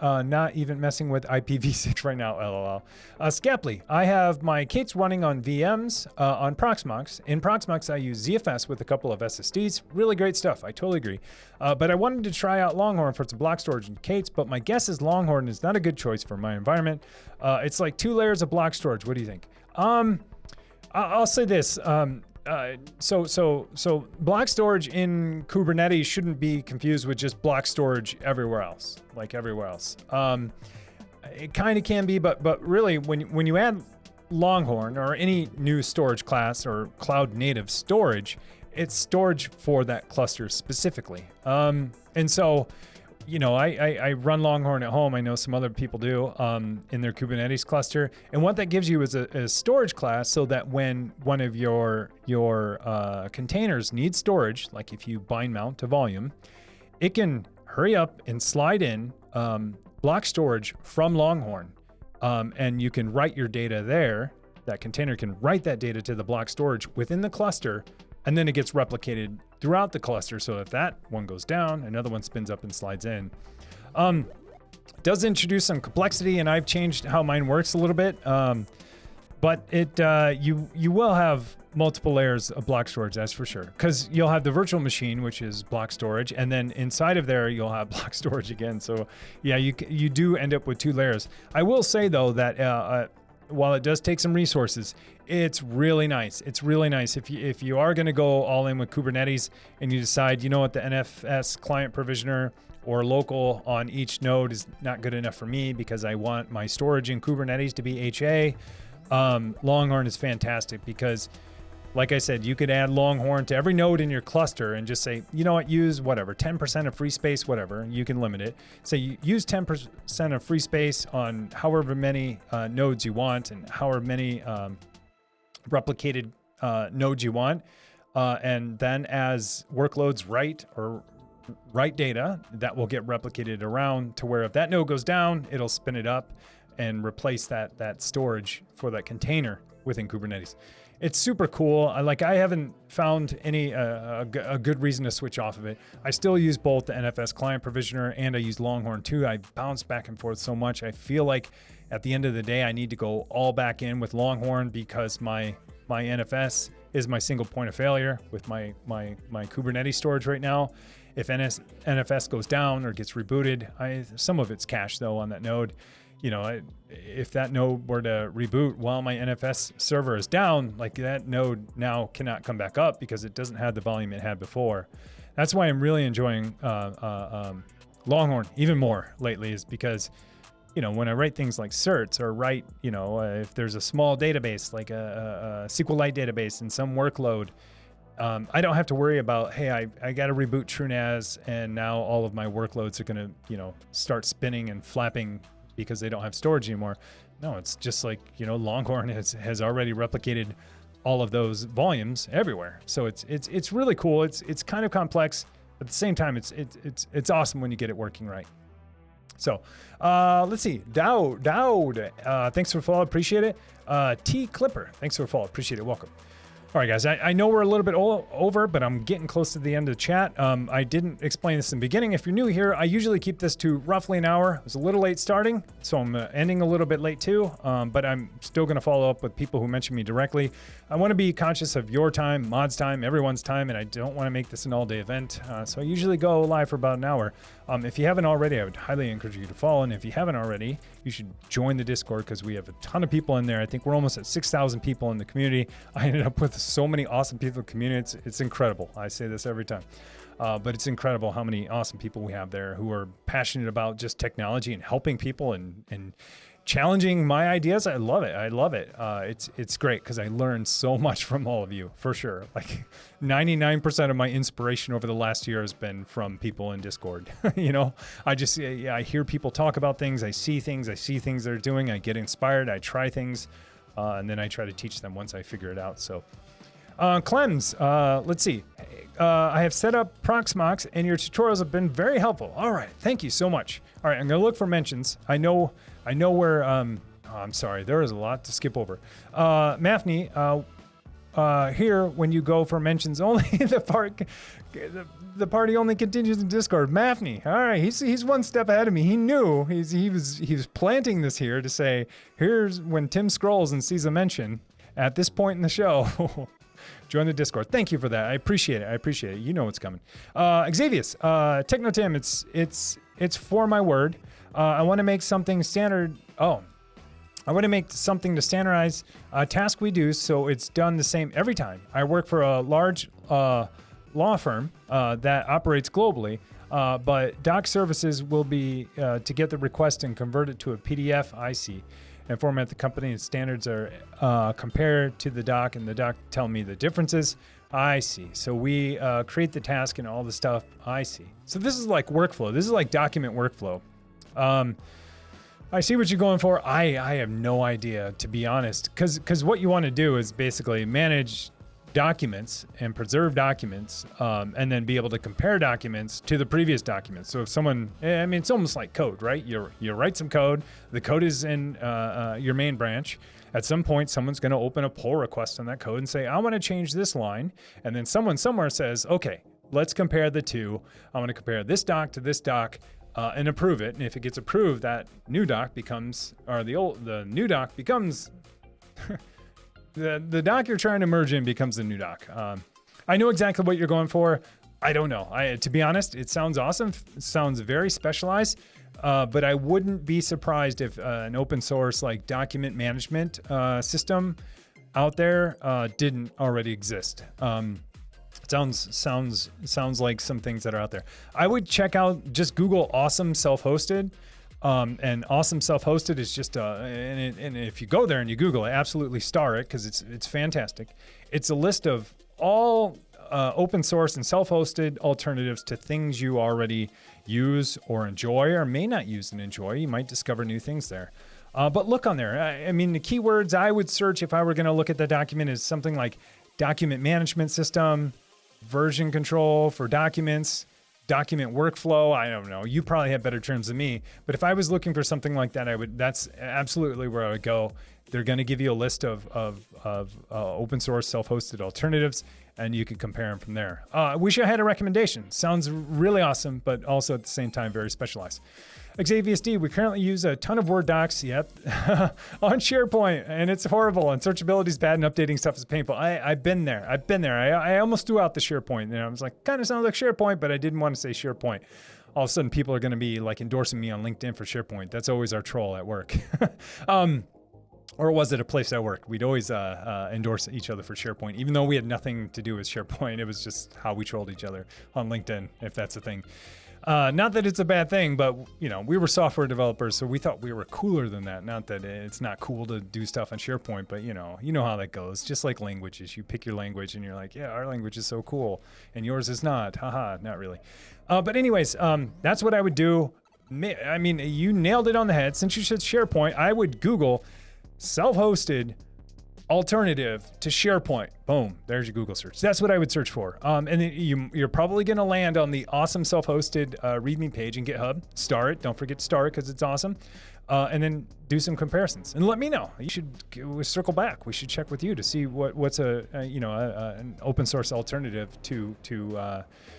Not even messing with IPv6 right now, LOL. Scapley, I have my Kates running on VMs on Proxmox. In Proxmox, I use ZFS with a couple of SSDs. Really great stuff. I totally agree. But I wanted to try out Longhorn for some block storage and Kates, but my guess is Longhorn is not a good choice for my environment. It's like 2 layers of block storage. What do you think? I'll say this. So block storage in Kubernetes shouldn't be confused with just block storage everywhere else, like everywhere else. It kind of can be, but really when you add Longhorn or any new storage class or cloud native storage, it's storage for that cluster specifically. And so, I run Longhorn at home. I know some other people do in their Kubernetes cluster. And what that gives you is a storage class so that when one of your containers needs storage, like if you bind mount to volume, it can hurry up and slide in block storage from Longhorn. And you can write your data there. That container can write that data to the block storage within the cluster, and then it gets replicated throughout the cluster. So if that one goes down, another one spins up and slides in. Does introduce some complexity, and I've changed how mine works a little bit. But it you will have multiple layers of block storage, that's for sure. Because you'll have the virtual machine, which is block storage, and then inside of there, you'll have block storage again. So yeah, you do end up with 2 layers. I will say though that while it does take some resources, it's really nice. It's really nice if you are going to go all in with Kubernetes and you decide, you know what, the NFS client provisioner or local on each node is not good enough for me because I want my storage in Kubernetes to be HA. Longhorn is fantastic because, like I said, you could add Longhorn to every node in your cluster and just say, you know what, use whatever, 10% of free space, whatever, you can limit it. Say you use 10% of free space on however many nodes you want and however many replicated nodes you want. And then as workloads write data, that will get replicated around to where if that node goes down, it'll spin it up and replace that storage for that container within Kubernetes. It's super cool. I haven't found any a good reason to switch off of it. I still use both the NFS client provisioner and I use Longhorn too. I bounce back and forth so much. I feel like at the end of the day, I need to go all back in with Longhorn because my NFS is my single point of failure with my Kubernetes storage right now. If NFS goes down or gets rebooted, some of it's cached though on that node. You know, if that node were to reboot while my NFS server is down, like that node now cannot come back up because it doesn't have the volume it had before. That's why I'm really enjoying Longhorn even more lately, is because, you know, when I write things like certs or write, you know, if there's a small database like a SQLite database in some workload, I don't have to worry about, hey, I got to reboot TrueNAS and now all of my workloads are going to, you know, start spinning and flapping because they don't have storage anymore. No, it's just like, you know, Longhorn has already replicated all of those volumes everywhere. So it's really cool. It's kind of complex, but at the same time, it's awesome when you get it working right. So let's see, Dowd, thanks for the follow, appreciate it. T Clipper, thanks for the follow, appreciate it, welcome. All right, guys, I know we're a little bit over, but I'm getting close to the end of the chat. I didn't explain this in the beginning. If you're new here, I usually keep this to roughly an hour. I was a little late starting, so I'm ending a little bit late too, but I'm still going to follow up with people who mention me directly. I want to be conscious of your time, Mod's time, everyone's time, and I don't want to make this an all-day event, so I usually go live for about an hour. If you haven't already, I would highly encourage you to follow, and if you haven't already, you should join the Discord because we have a ton of people in there. I think we're almost at 6,000 people in the community. I ended up with so many awesome people in the community. It's incredible. I say this every time, but it's incredible how many awesome people we have there who are passionate about just technology and helping people and challenging my ideas. I love it. I love it. It's great because I learned so much from all of you, for sure. Like 99% of my inspiration over the last year has been from people in Discord. You know, I hear people talk about things. I see things they're doing. I get inspired. I try things, and then I try to teach them once I figure it out. So, Clems, let's see. I have set up Proxmox, and your tutorials have been very helpful. All right, thank you so much. All right, I'm gonna look for mentions. I know where. I'm sorry, there is a lot to skip over. Mafni, here when you go for mentions only, the party only continues in Discord. Mafni, all right, he's one step ahead of me. He knew he was planting this here to say, here's when Tim scrolls and sees a mention at this point in the show. Join the Discord. Thank you for that. I appreciate it. You know what's coming. Xavius, Techno Tim, it's for my word. I want to make something standard. I want to make something to standardize a task we do so it's done the same every time. I work for a large law firm that operates globally, but doc services will be to get the request and convert it to a PDF. I see. And format the company and standards are compared to the doc, and the doc tell me the differences. I see. So we create the task and all the stuff. I see. So this is like workflow. This is like document workflow. I see what you're going for. I have no idea, to be honest, because what you want to do is basically manage documents and preserve documents, and then be able to compare documents to the previous documents. So if someone, I mean, it's almost like code, right? You write some code. The code is in your main branch. At some point, someone's going to open a pull request on that code and say, I want to change this line. And then someone somewhere says, okay, let's compare the two. I want to compare this doc to this doc. And approve it. And if it gets approved, that new doc becomes, or the new doc becomes the dock you're trying to merge in becomes the new dock. I know exactly what you're going for. I don't know. To be honest, it sounds awesome. It sounds very specialized, but I wouldn't be surprised if an open source like document management system out there didn't already exist. Sounds like some things that are out there. I would check out, just Google awesome self-hosted. And awesome self-hosted is just and if you go there and you Google it, absolutely star it because it's fantastic. It's a list of all open source and self-hosted alternatives to things you already use or enjoy or may not use and enjoy. You might discover new things there. But look on there. I mean, the keywords I would search if I were going to look at the document is something like document management system, version control for documents, document workflow. I don't know. You probably have better terms than me. But if I was looking for something like that, that's absolutely where I would go. They're going to give you a list of open source self-hosted alternatives, and you can compare them from there. I wish I had a recommendation. Sounds really awesome, but also at the same time very specialized. Xavius D, we currently use a ton of Word docs, on SharePoint, and it's horrible, and searchability is bad, and updating stuff is painful. I've been there. I almost threw out the SharePoint, and I was like, kind of sounds like SharePoint, but I didn't want to say SharePoint. All of a sudden, people are going to be like endorsing me on LinkedIn for SharePoint. That's always our troll at work. Or was it a place I worked? We'd always endorse each other for SharePoint, even though we had nothing to do with SharePoint. It was just how we trolled each other on LinkedIn, if that's a thing. Not that it's a bad thing, but we were software developers, so we thought we were cooler than that. Not that it's not cool to do stuff on SharePoint, but you know how that goes. Just like languages, you pick your language and you're like, yeah, our language is so cool, and yours is not. Haha, not really. But anyways, that's what I would do. I mean, you nailed it on the head. Since you said SharePoint, I would Google self-hosted alternative to SharePoint. Boom, there's your Google search. That's what I would search for. And then you're probably going to land on the awesome self-hosted README page in GitHub. Star it. Don't forget to star it because it's awesome. And then do some comparisons and let me know. You should circle back. We should check with you to see what's an open source alternative to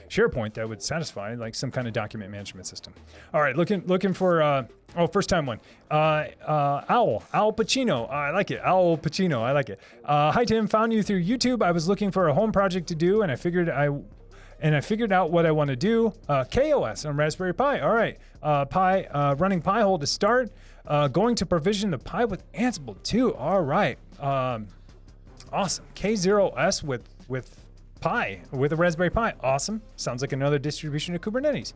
SharePoint that would satisfy like some kind of document management system. All right, looking for first time one. Al Pacino. I like it. Al Pacino. I like it. Hi Tim, found you through YouTube. I was looking for a home project to do, and I figured out what I want to do. KOS on Raspberry Pi. All right. Running Pi-hole to start. Going to provision the Pi with Ansible too. All right. Awesome. K0S with Pi, with a Raspberry Pi. Awesome. Sounds like another distribution of Kubernetes.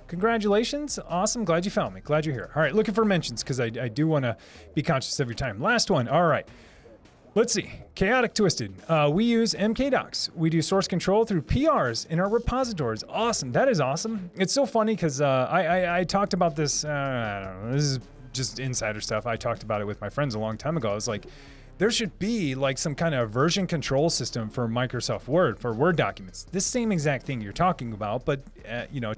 Congratulations. Awesome. Glad you found me. Glad you're here. All right. Looking for mentions because I do want to be conscious of your time. Last one. All right. Let's see. Chaotic Twisted. We use MKDocs. We do source control through PRs in our repositories. Awesome. That is awesome. It's so funny because I talked about this. I don't know. This is just insider stuff. I talked about it with my friends a long time ago. I was like, there should be like some kind of version control system for Microsoft Word, for Word documents. This same exact thing you're talking about, but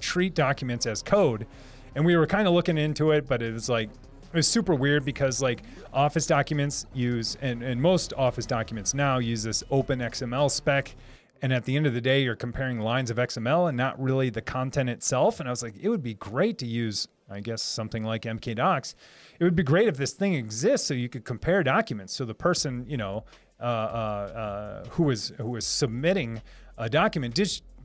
treat documents as code. And we were kind of looking into it, but it was super weird because like Office documents use, and most Office documents now use this open XML spec. And at the end of the day, you're comparing lines of XML and not really the content itself. And I was like, it would be great to use, I guess, something like MKDocs. It would be great if this thing exists so you could compare documents. So the person, who was submitting a document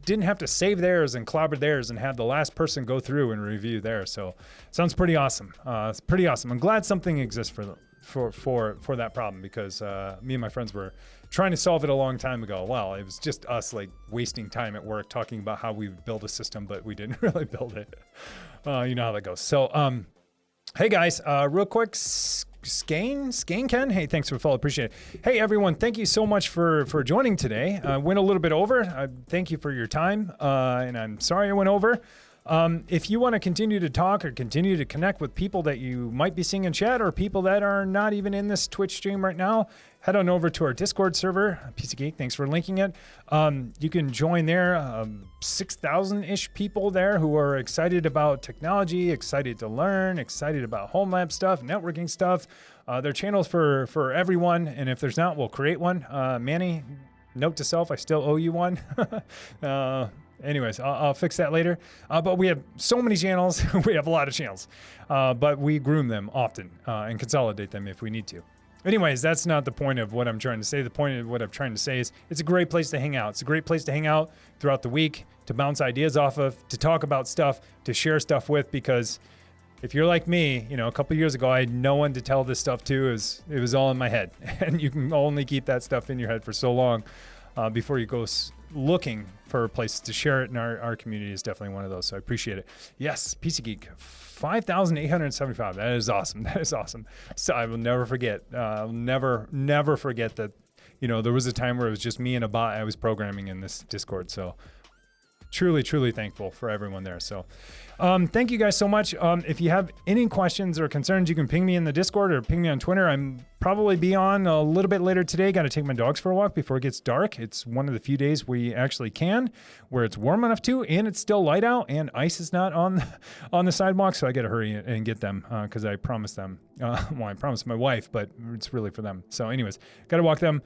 didn't have to save theirs and clobber theirs and have the last person go through and review theirs. So sounds pretty awesome. It's pretty awesome. I'm glad something exists for that problem because me and my friends were trying to solve it a long time ago. Well, it was just us like wasting time at work talking about how we would build a system, but we didn't really build it. You know how that goes. So, hey guys, real quick, Skane Ken. Hey, thanks for the follow. Appreciate it. Hey everyone, thank you so much for joining today. Went a little bit over. Thank you for your time, and I'm sorry I went over. If you want to continue to talk or continue to connect with people that you might be seeing in chat or people that are not even in this Twitch stream right now, head on over to our Discord server, Piece of Geek. Thanks for linking it. You can join there. 6,000-ish people there who are excited about technology, excited to learn, excited about HomeLab stuff, networking stuff. There are channels for everyone, and if there's not, we'll create one. Manny, note to self, I still owe you one. Anyways, I'll fix that later. But we have so many channels. We have a lot of channels. But we groom them often and consolidate them if we need to. Anyways, that's not the point of what I'm trying to say. The point of what I'm trying to say is it's a great place to hang out. It's a great place to hang out throughout the week, to bounce ideas off of, to talk about stuff, to share stuff with, because if you're like me, a couple years ago, I had no one to tell this stuff to. It was all in my head. And you can only keep that stuff in your head for so long before you go looking for places to share it. And our community is definitely one of those. So I appreciate it. Yes, PC Geek, 5,875. That is awesome. That is awesome. So I will never forget. I'll never forget that, there was a time where it was just me and a bot I was programming in this Discord. So truly, truly thankful for everyone there. So thank you guys so much. If you have any questions or concerns, you can ping me in the Discord or ping me on Twitter. I'm probably be on a little bit later today. Got to take my dogs for a walk before it gets dark. It's one of the few days we actually can, where it's warm enough to, and it's still light out, and ice is not on the sidewalk. So I got to hurry and get them because I promised them. I promised my wife, but it's really for them. So anyways, got to walk them.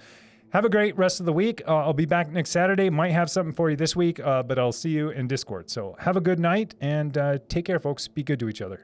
Have a great rest of the week. I'll be back next Saturday. Might have something for you this week, but I'll see you in Discord. So have a good night and take care, folks. Be good to each other.